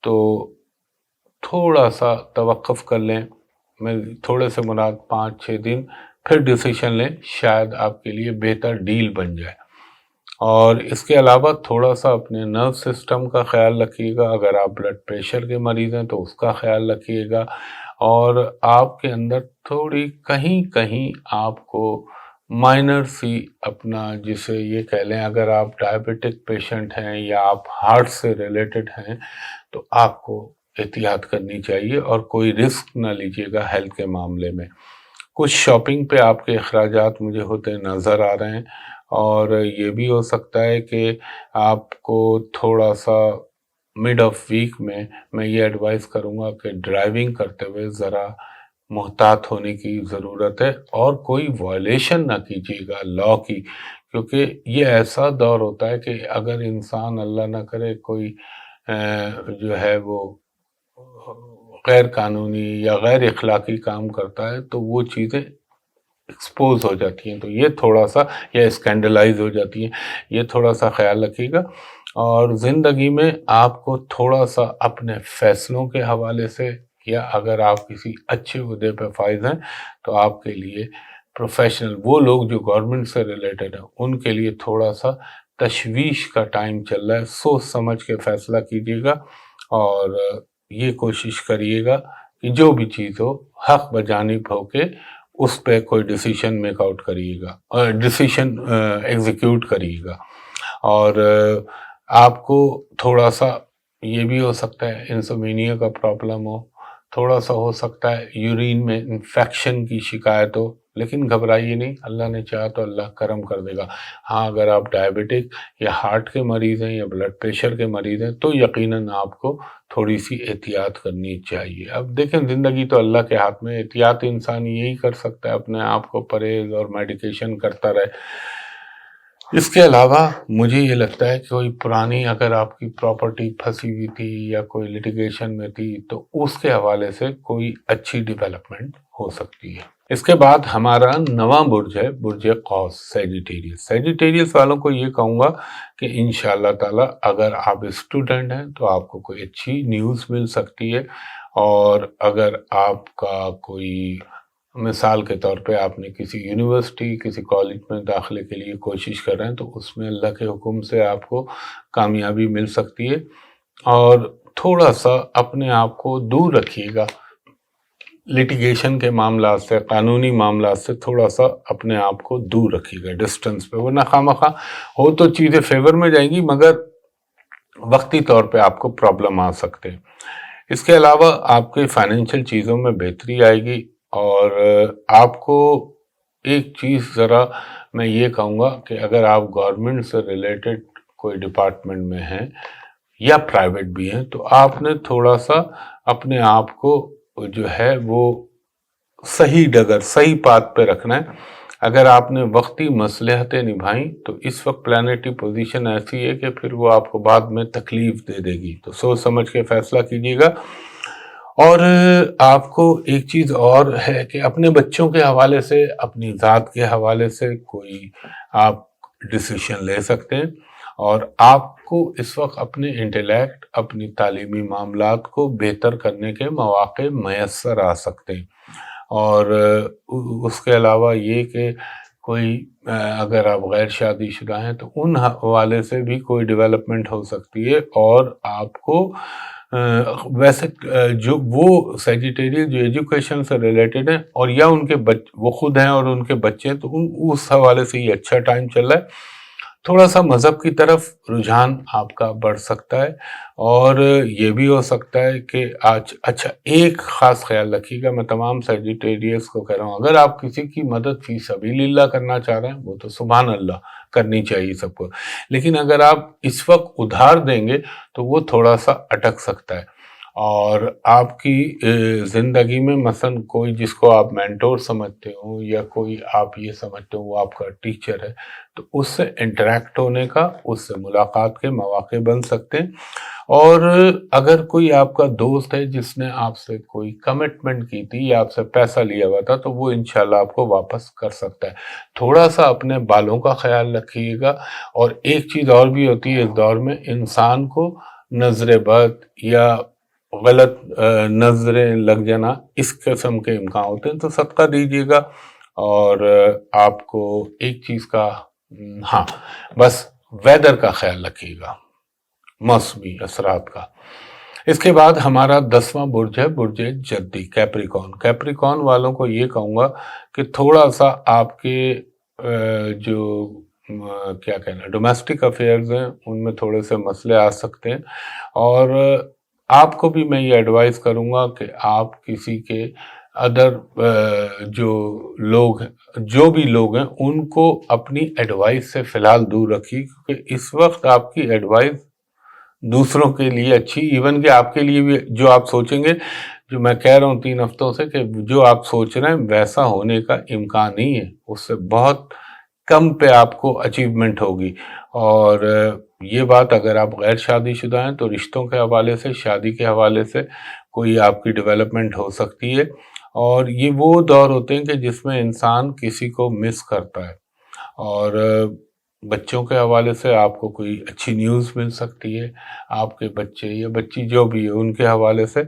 تو تھوڑا سا توقف کر لیں، میں تھوڑے سے مراد 5-6 دن، پھر ڈیسیشن لیں، شاید آپ کے لیے بہتر ڈیل بن جائے۔ اور اس کے علاوہ تھوڑا سا اپنے نرو سسٹم کا خیال رکھیے گا، اگر آپ بلڈ پریشر کے مریض ہیں تو اس کا خیال رکھیے گا، اور آپ کے اندر تھوڑی کہیں آپ کو مائنر سی اپنا، جسے یہ کہہ لیں، اگر آپ ڈائبیٹک پیشنٹ ہیں یا آپ ہارٹ سے ریلیٹڈ ہیں تو آپ کو احتیاط کرنی چاہیے، اور کوئی رسک نہ لیجیے گا ہیلتھ کے معاملے میں۔ کچھ شاپنگ پہ آپ کے اخراجات مجھے ہوتے نظر آ رہے ہیں، اور یہ بھی ہو سکتا ہے کہ آپ کو تھوڑا سا مڈ آف ویک میں یہ ایڈوائز کروں گا کہ ڈرائیونگ کرتے ہوئے ذرا محتاط ہونے کی ضرورت ہے، اور کوئی وائلیشن نہ کیجیے گا لا کی، کیونکہ یہ ایسا دور ہوتا ہے کہ اگر انسان اللہ نہ کرے کوئی جو ہے وہ غیر قانونی یا غیر اخلاقی کام کرتا ہے تو وہ چیزیں ایکسپوز ہو جاتی ہیں، تو یہ تھوڑا سا، یا اسکینڈلائز ہو جاتی ہیں، یہ تھوڑا سا خیال رکھیے گا۔ اور زندگی میں آپ کو تھوڑا سا اپنے فیصلوں کے حوالے سے، یا اگر آپ کسی اچھے عہدے پہ فائز ہیں تو آپ کے لیے پروفیشنل، وہ لوگ جو گورنمنٹ سے ریلیٹڈ ہیں، ان کے لیے تھوڑا سا تشویش کا ٹائم چل رہا ہے، سوچ سمجھ کے فیصلہ کیجیے گا، اور یہ کوشش کریے گا کہ جو بھی چیز ہو حق بجانب ہو کے اس پہ کوئی ڈیسیشن میک آؤٹ کریے گا، ڈیسیشن ایگزیکیوٹ کریے گا۔ اور آپ کو تھوڑا سا یہ بھی ہو سکتا ہے انسومینیا کا پرابلم ہو، تھوڑا سا ہو سکتا ہے یورین میں انفیکشن کی شکایت ہو، لیکن گھبرائیے نہیں، اللہ نے چاہا تو اللہ کرم کر دے گا۔ ہاں، اگر آپ ڈائبیٹک یا ہارٹ کے مریض ہیں یا بلڈ پریشر کے مریض ہیں تو یقیناً آپ کو تھوڑی سی احتیاط کرنی چاہیے۔ اب دیکھیں، زندگی تو اللہ کے ہاتھ میں، احتیاط انسان یہی کر سکتا ہے، اپنے آپ کو پرہیز اور میڈیکیشن کرتا رہے۔ اس کے علاوہ مجھے یہ لگتا ہے کہ کوئی پرانی، اگر آپ کی پراپرٹی پھنسی ہوئی تھی یا کوئی لیٹیگیشن میں تھی، تو اس کے حوالے سے کوئی اچھی ڈیولپمنٹ ہو سکتی ہے۔ اس کے بعد ہمارا نواں برج ہے برج قوس، سیجیٹیریس۔ سیجیٹیریس والوں کو یہ کہوں گا کہ انشاءاللہ تعالی اگر آپ اسٹوڈنٹ ہیں تو آپ کو کوئی اچھی نیوز مل سکتی ہے، اور اگر آپ کا کوئی مثال کے طور پہ آپ نے کسی یونیورسٹی کسی کالج میں داخلے کے لیے کوشش کر رہے ہیں تو اس میں اللہ کے حکم سے آپ کو کامیابی مل سکتی ہے، اور تھوڑا سا اپنے آپ کو دور رکھیے گا لٹیگیشن کے معاملات سے، قانونی معاملات سے تھوڑا سا اپنے آپ کو دور رکھیے گا ڈسٹنس پہ، ورنہ خواہ ہو تو چیزیں فیور میں جائیں گی مگر وقتی طور پہ آپ کو پرابلم آ سکتے ہیں۔ اس کے علاوہ آپ کے فائنینشیل چیزوں میں بہتری آئے گی، اور آپ کو ایک چیز ذرا میں یہ کہوں گا کہ اگر آپ گورنمنٹ سے ریلیٹڈ کوئی ڈپارٹمنٹ میں ہیں یا پرائیویٹ بھی ہیں تو آپ نے تھوڑا سا اپنے آپ کو جو ہے وہ صحیح ڈگر صحیح پاتھ پہ رکھنا ہے۔ اگر آپ نے وقتی مصلحتیں نبھائیں تو اس وقت پلانیٹری پوزیشن ایسی ہے کہ پھر وہ آپ کو بعد میں تکلیف دے دے گی، تو سوچ سمجھ کے فیصلہ کیجیے گا۔ اور آپ کو ایک چیز اور ہے کہ اپنے بچوں کے حوالے سے، اپنی ذات کے حوالے سے کوئی آپ ڈیسیشن لے سکتے ہیں، اور آپ کو اس وقت اپنے انٹیلیکٹ، اپنی تعلیمی معاملات کو بہتر کرنے کے مواقع میسر آ سکتے ہیں۔ اور اس کے علاوہ یہ کہ کوئی اگر آپ غیر شادی شدہ ہیں تو ان حوالے سے بھی کوئی ڈیولپمنٹ ہو سکتی ہے، اور آپ کو ویسے جو وہ سیجیٹیریس جو ایجوکیشن سے ریلیٹڈ ہیں اور یا ان کے وہ خود ہیں اور ان کے بچے ہیں، تو اس حوالے سے یہ اچھا ٹائم چل رہا ہے۔ تھوڑا سا مذہب کی طرف رجحان آپ کا بڑھ سکتا ہے، اور یہ بھی ہو سکتا ہے کہ آج اچھا ایک خاص خیال رکھیے گا، میں تمام سیجیٹیریس کو کہہ رہا ہوں، اگر آپ کسی کی مدد فی سبیل اللہ کرنا چاہ رہے ہیں وہ تو سبحان اللہ کرنی چاہیے سب کو، لیکن اگر آپ اس وقت ادھار دیں گے تو وہ تھوڑا سا اٹک سکتا ہے، اور آپ کی زندگی میں مثلا کوئی جس کو آپ مینٹور سمجھتے ہو یا کوئی آپ یہ سمجھتے ہو وہ آپ کا ٹیچر ہے، تو اس سے انٹریکٹ ہونے کا، اس سے ملاقات کے مواقع بن سکتے ہیں۔ اور اگر کوئی آپ کا دوست ہے جس نے آپ سے کوئی کمٹمنٹ کی تھی یا آپ سے پیسہ لیا ہوا تھا تو وہ انشاءاللہ آپ کو واپس کر سکتا ہے۔ تھوڑا سا اپنے بالوں کا خیال رکھیے گا، اور ایک چیز اور بھی ہوتی ہے اس دور میں، انسان کو نظر بد یا غلط نظریں لگ جانا اس قسم کے امکان ہوتے ہیں، تو صدقہ دیجیے گا۔ اور آپ کو ایک چیز کا ہاں بس ویدر کا خیال رکھیے گا، موسمی اثرات کا۔ اس کے بعد ہمارا 10واں برج ہے برج جدی، کیپریکون۔ کیپریکون والوں کو یہ کہوں گا کہ تھوڑا سا آپ کے جو کیا کہنا ڈومیسٹک افیئرز ہیں ان میں تھوڑے سے مسئلے آ سکتے ہیں، اور آپ کو بھی میں یہ ایڈوائز کروں گا کہ آپ کسی کے ادر جو بھی لوگ ہیں ان کو اپنی ایڈوائز سے فی الحال دور رکھیے، کیونکہ اس وقت آپ کی ایڈوائز دوسروں کے لیے اچھی، ایون کہ آپ کے لیے بھی جو آپ سوچیں گے، جو میں کہہ رہا ہوں 3 ہفتوں سے کہ جو آپ سوچ رہے ہیں ویسا ہونے کا امکان نہیں ہے، اس سے بہت کم پہ آپ کو اچیومنٹ ہوگی۔ اور یہ بات اگر آپ غیر شادی شدہ ہیں تو رشتوں کے حوالے سے، شادی کے حوالے سے کوئی آپ کی ڈیولپمنٹ ہو سکتی ہے، اور یہ وہ دور ہوتے ہیں کہ جس میں انسان کسی کو مس کرتا ہے، اور بچوں کے حوالے سے آپ کو کوئی اچھی نیوز مل سکتی ہے، آپ کے بچے یا بچی جو بھی ہے ان کے حوالے سے،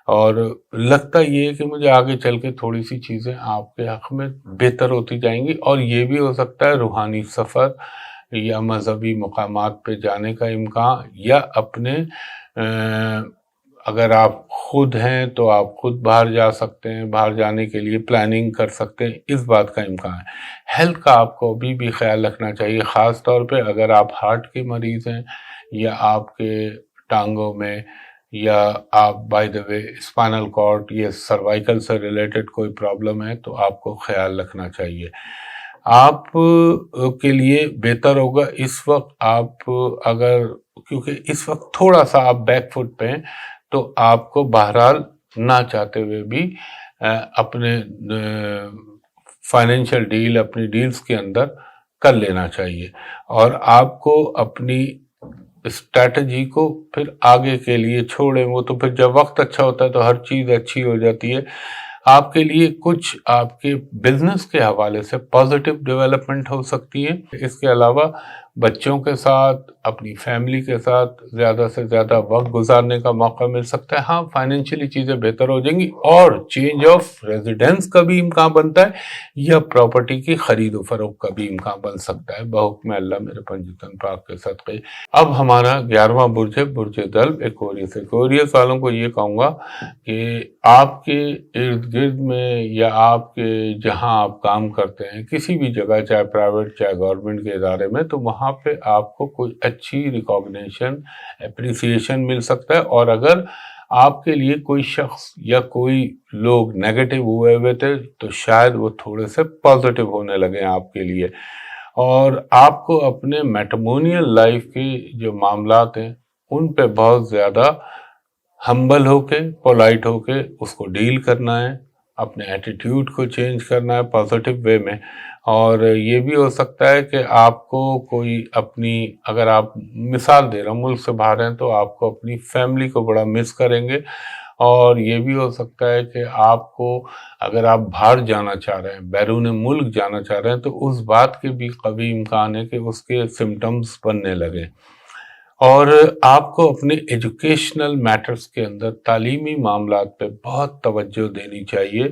اور لگتا یہ ہے کہ مجھے آگے چل کے تھوڑی سی چیزیں آپ کے حق میں بہتر ہوتی جائیں گی، اور یہ بھی ہو سکتا ہے روحانی سفر یا مذہبی مقامات پہ جانے کا امکان، یا اپنے اگر آپ خود ہیں تو آپ خود باہر جا سکتے ہیں، باہر جانے کے لیے پلاننگ کر سکتے ہیں، اس بات کا امکان ہے۔ ہیلتھ کا آپ کو بھی خیال رکھنا چاہیے، خاص طور پہ اگر آپ ہارٹ کے مریض ہیں یا آپ کے ٹانگوں میں، یا آپ by the way spinal cord یا سروائیکل سے ریلیٹڈ کوئی پرابلم ہے تو آپ کو خیال رکھنا چاہیے۔ آپ کے لیے بہتر ہوگا اس وقت آپ اگر، کیونکہ اس وقت تھوڑا سا آپ بیک فٹ پہ ہیں، تو آپ کو بہرحال نہ چاہتے ہوئے بھی اپنے فائنینشیل ڈیل، اپنی ڈیلز کے اندر کر لینا چاہیے، اور آپ کو اپنی اسٹریٹجی کو پھر آگے کے لیے چھوڑیں، وہ تو پھر جب وقت اچھا ہوتا ہے تو ہر چیز اچھی ہو جاتی ہے۔ آپ کے لیے کچھ آپ کے بزنس کے حوالے سے پازیٹیو ڈیولپمنٹ ہو سکتی ہے۔ اس کے علاوہ بچوں کے ساتھ، اپنی فیملی کے ساتھ زیادہ سے زیادہ وقت گزارنے کا موقع مل سکتا ہے۔ ہاں، فائنینشلی چیزیں بہتر ہو جائیں گی، اور چینج آف ریزیڈنس کا بھی امکان بنتا ہے، یا پراپرٹی کی خرید و فروخت کا بھی امکان بن سکتا ہے بحکم اللہ میرے پنجتن پاک کے صدقے۔ اب ہمارا 11واں برج ہے برج دلو ایکویریس۔ ایکویریس والوں کو یہ کہوں گا کہ آپ کے ارد گرد میں یا آپ کے جہاں آپ کام کرتے ہیں کسی بھی جگہ، چاہے پرائیویٹ چاہے گورنمنٹ کے ادارے میں، تو وہاں پہ آپ کو کوئی اچھی ریکاگنیشن، اپریسیشن مل سکتا ہے۔ اور اگر آپ کے لیے کوئی شخص یا کوئی لوگ نیگیٹو ہوئے تھے تو شاید وہ تھوڑے سے پازیٹو ہونے لگے آپ کے لیے، اور آپ کو اپنے میٹرمونیل لائف کے جو معاملات ہیں ان پہ بہت زیادہ ہمبل ہو کے، پولائٹ ہو کے اس کو ڈیل کرنا ہے، اپنے ایٹیٹیوڈ کو چینج کرنا ہے پازیٹیو وے میں۔ اور یہ بھی ہو سکتا ہے کہ آپ کو کوئی اپنی، اگر آپ مثال دے رہا ہوں، ملک سے باہر ہیں تو آپ کو اپنی فیملی کو بڑا مس کریں گے۔ اور یہ بھی ہو سکتا ہے کہ آپ کو، اگر آپ باہر جانا چاہ رہے ہیں، بیرون ملک جانا چاہ رہے ہیں، تو اس بات کے بھی قوی امکان ہے کہ اس کے سمٹمز بننے لگیں۔ اور آپ کو اپنے ایجوکیشنل میٹرز کے اندر، تعلیمی معاملات پہ بہت توجہ دینی چاہیے۔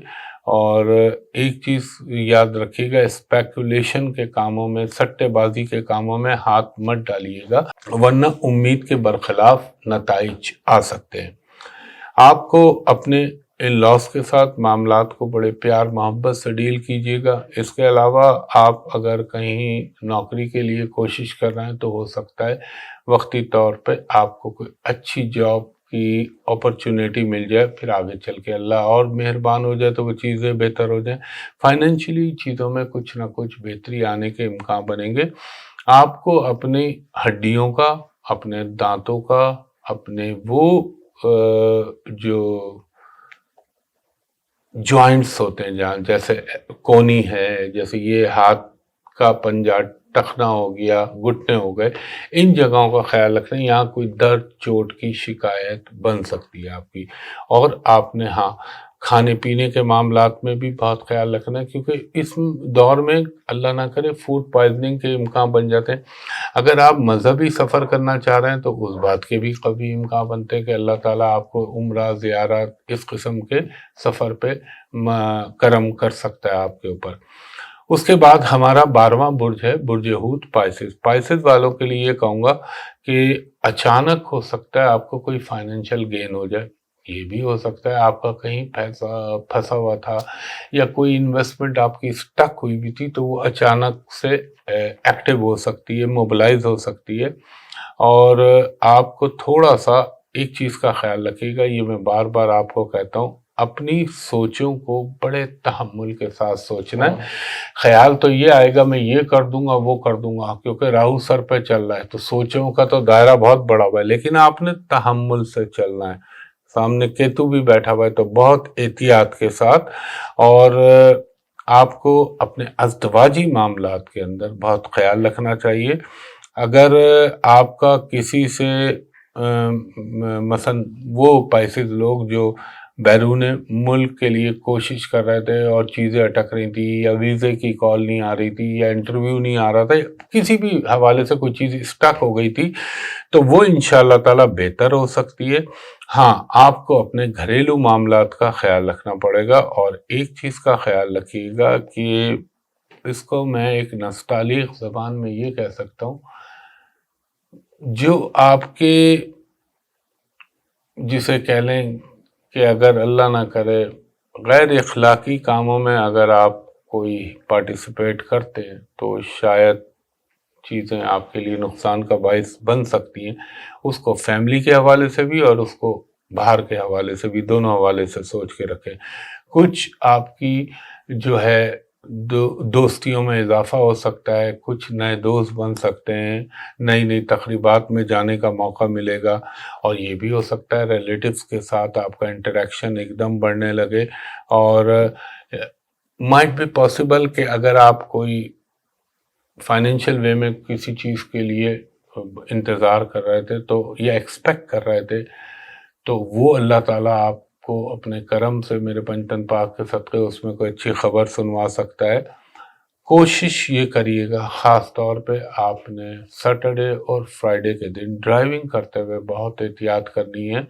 اور ایک چیز یاد رکھیے گا، اسپیکولیشن کے کاموں میں، سٹے بازی کے کاموں میں ہاتھ مت ڈالیے گا، ورنہ امید کے برخلاف نتائج آ سکتے ہیں۔ آپ کو اپنے ان لاس کے ساتھ معاملات کو بڑے پیار محبت سے ڈیل کیجیے گا۔ اس کے علاوہ آپ اگر کہیں نوکری کے لیے کوشش کر رہے ہیں تو ہو سکتا ہے وقتی طور پہ آپ کو کوئی اچھی جاب کی اپرچونیٹی مل جائے، پھر آگے چل کے اللہ اور مہربان ہو جائے تو وہ چیزیں بہتر ہو جائیں۔ فائنینشلی چیزوں میں کچھ نہ کچھ بہتری آنے کے امکان بنیں گے۔ آپ کو اپنی ہڈیوں کا، اپنے دانتوں کا، اپنے وہ جو جوائنٹس ہوتے ہیں جہاں، جیسے کونی ہے، جیسے یہ ہاتھ کا پنجہ، ٹخنا ہو گیا، گھٹنے ہو گئے، ان جگہوں کا خیال رکھنا۔ یہاں کوئی درد چوٹ کی شکایت بن سکتی ہے آپ کی۔ اور آپ نے ہاں، کھانے پینے کے معاملات میں بھی بہت خیال رکھنا ہے، کیونکہ اس دور میں اللہ نہ کرے فوڈ پوائزننگ کے امکان بن جاتے ہیں۔ اگر آپ مذہبی سفر کرنا چاہ رہے ہیں تو اس بات کے بھی قوی امکان بنتے ہیں کہ اللہ تعالیٰ آپ کو عمرہ، زیارت، اس قسم کے سفر پہ کرم کر سکتا ہے آپ کے اوپر۔ اس کے بعد ہمارا 12واں برج ہے برج حوت پائسس۔ پائسس والوں کے لیے یہ کہوں گا کہ اچانک ہو سکتا ہے آپ کو کوئی فائنینشیل گین ہو جائے۔ یہ بھی ہو سکتا ہے آپ کا کہیں پیسہ پھنسا ہوا تھا، یا کوئی انویسٹمنٹ آپ کی سٹک ہوئی بھی تھی، تو وہ اچانک سے ایکٹیو ہو سکتی ہے، موبلائز ہو سکتی ہے۔ اور آپ کو تھوڑا سا ایک چیز کا خیال رکھیے گا، یہ میں بار بار آپ کو کہتا ہوں، اپنی سوچوں کو بڑے تحمل کے ساتھ سوچنا ہے۔ خیال تو یہ آئے گا میں یہ کر دوں گا، وہ کر دوں گا، کیونکہ راہو سر پہ چل رہا ہے تو سوچوں کا تو دائرہ بہت بڑا ہوا ہے، لیکن آپ نے تحمل سے چلنا ہے۔ سامنے کیتو بھی بیٹھا ہوا ہے تو بہت احتیاط کے ساتھ۔ اور آپ کو اپنے ازدواجی معاملات کے اندر بہت خیال رکھنا چاہیے۔ اگر آپ کا کسی سے مثلا وہ پائسز لوگ جو بیرون ملک کے لیے کوشش کر رہے تھے اور چیزیں اٹک رہی تھی، یا ویزے کی کال نہیں آ رہی تھی، یا انٹرویو نہیں آ رہا تھا، کسی بھی حوالے سے کوئی چیز اسٹک ہو گئی تھی، تو وہ انشاءاللہ تعالی بہتر ہو سکتی ہے۔ ہاں، آپ کو اپنے گھریلو معاملات کا خیال رکھنا پڑے گا۔ اور ایک چیز کا خیال رکھیے گا کہ اس کو میں ایک نستعلیق زبان میں یہ کہہ سکتا ہوں، جو آپ کے، جسے کہہ لیں کہ اگر اللہ نہ کرے غیر اخلاقی کاموں میں اگر آپ کوئی پارٹیسپیٹ کرتے ہیں تو شاید چیزیں آپ کے لیے نقصان کا باعث بن سکتی ہیں۔ اس کو فیملی کے حوالے سے بھی اور اس کو باہر کے حوالے سے بھی، دونوں حوالے سے سوچ کے رکھیں۔ کچھ آپ کی جو ہے دوستیوں میں اضافہ ہو سکتا ہے، کچھ نئے دوست بن سکتے ہیں، نئی نئی تقریبات میں جانے کا موقع ملے گا۔ اور یہ بھی ہو سکتا ہے ریلیٹیوز کے ساتھ آپ کا انٹریکشن ایک دم بڑھنے لگے۔ اور مائٹ بی پاسبل کہ اگر آپ کوئی فائنینشیل وے میں کسی چیز کے لیے انتظار کر رہے تھے تو یا ایکسپیکٹ کر رہے تھے، تو وہ اللہ تعالیٰ آپ کو اپنے کرم سے میرے پنجتن پاک کے صدقے اس میں کوئی اچھی خبر سنوا سکتا ہے، کوشش یہ کریے گا خاص طور پہ آپ نے سیٹرڈے اور فرائیڈے کے دن ڈرائیونگ کرتے ہوئے بہت احتیاط کرنی ہے،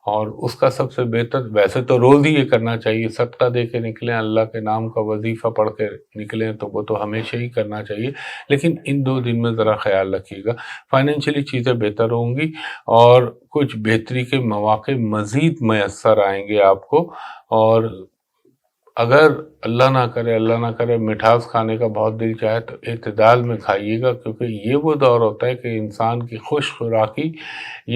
اور اس کا سب سے بہتر، ویسے تو روز ہی یہ کرنا چاہیے، صدقہ دے کے نکلیں، اللہ کے نام کا وظیفہ پڑھ کے نکلیں تو وہ تو ہمیشہ ہی کرنا چاہیے، لیکن ان 2 دن میں ذرا خیال رکھیے گا، فائنینشلی چیزیں بہتر ہوں گی اور کچھ بہتری کے مواقع مزید میسر آئیں گے آپ کو۔ اور اگر اللہ نہ کرے مٹھاس کھانے کا بہت دل چاہے تو اعتدال میں کھائیے گا، کیونکہ یہ وہ دور ہوتا ہے کہ انسان کی خوش خوراکی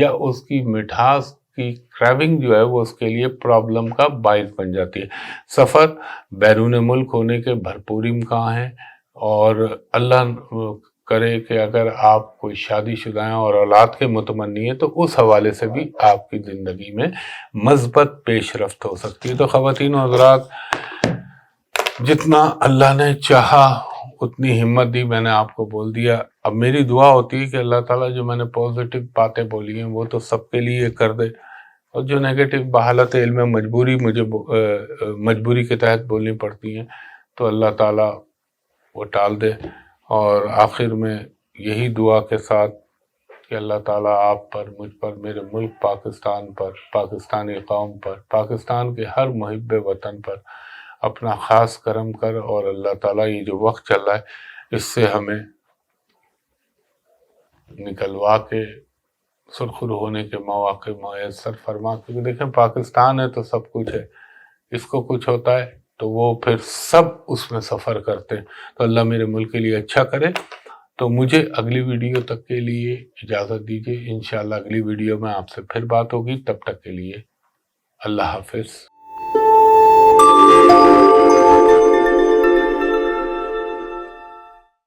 یا اس کی مٹھاس کی کریونگ جو ہے وہ اس کے لیے پرابلم کا باعث بن جاتی ہے۔ سفر بیرون ملک ہونے کے بھرپور امکان ہیں، اور اللہ کرے کہ اگر آپ کوئی شادی شدہ ہیں اور اولاد کے متمنی ہیں تو اس حوالے سے بھی آپ کی زندگی میں مثبت پیش رفت ہو سکتی ہے۔ تو خواتین و حضرات، جتنا اللہ نے چاہا اتنی ہمت دی، میں نے آپ کو بول دیا۔ اب میری دعا ہوتی ہے کہ اللہ تعالیٰ جو میں نے پازیٹیو باتیں بولی ہیں وہ تو سب کے لیے کر دے، اور جو نیگیٹو بحالت علم مجبوری کے تحت بولنی پڑتی ہیں تو اللہ تعالیٰ وہ ٹال دے۔ اور آخر میں یہی دعا کے ساتھ کہ اللہ تعالیٰ آپ پر، مجھ پر، میرے ملک پاکستان پر، پاکستانی قوم پر، پاکستان کے ہر محب وطن پر اپنا خاص کرم کر، اور اللہ تعالیٰ یہ جو وقت چل رہا ہے اس سے ہمیں نکلوا کے سرخرو ہونے کے مواقع میسر فرما، کیونکہ دیکھیں پاکستان ہے تو سب کچھ ہے، اس کو کچھ ہوتا ہے تو وہ پھر سب اس میں سفر کرتے ہیں، تو اللہ میرے ملک کے لیے اچھا کرے۔ تو مجھے اگلی ویڈیو تک کے لیے اجازت دیجیے، انشاءاللہ اگلی ویڈیو میں آپ سے پھر بات ہوگی، تب تک کے لیے اللہ حافظ۔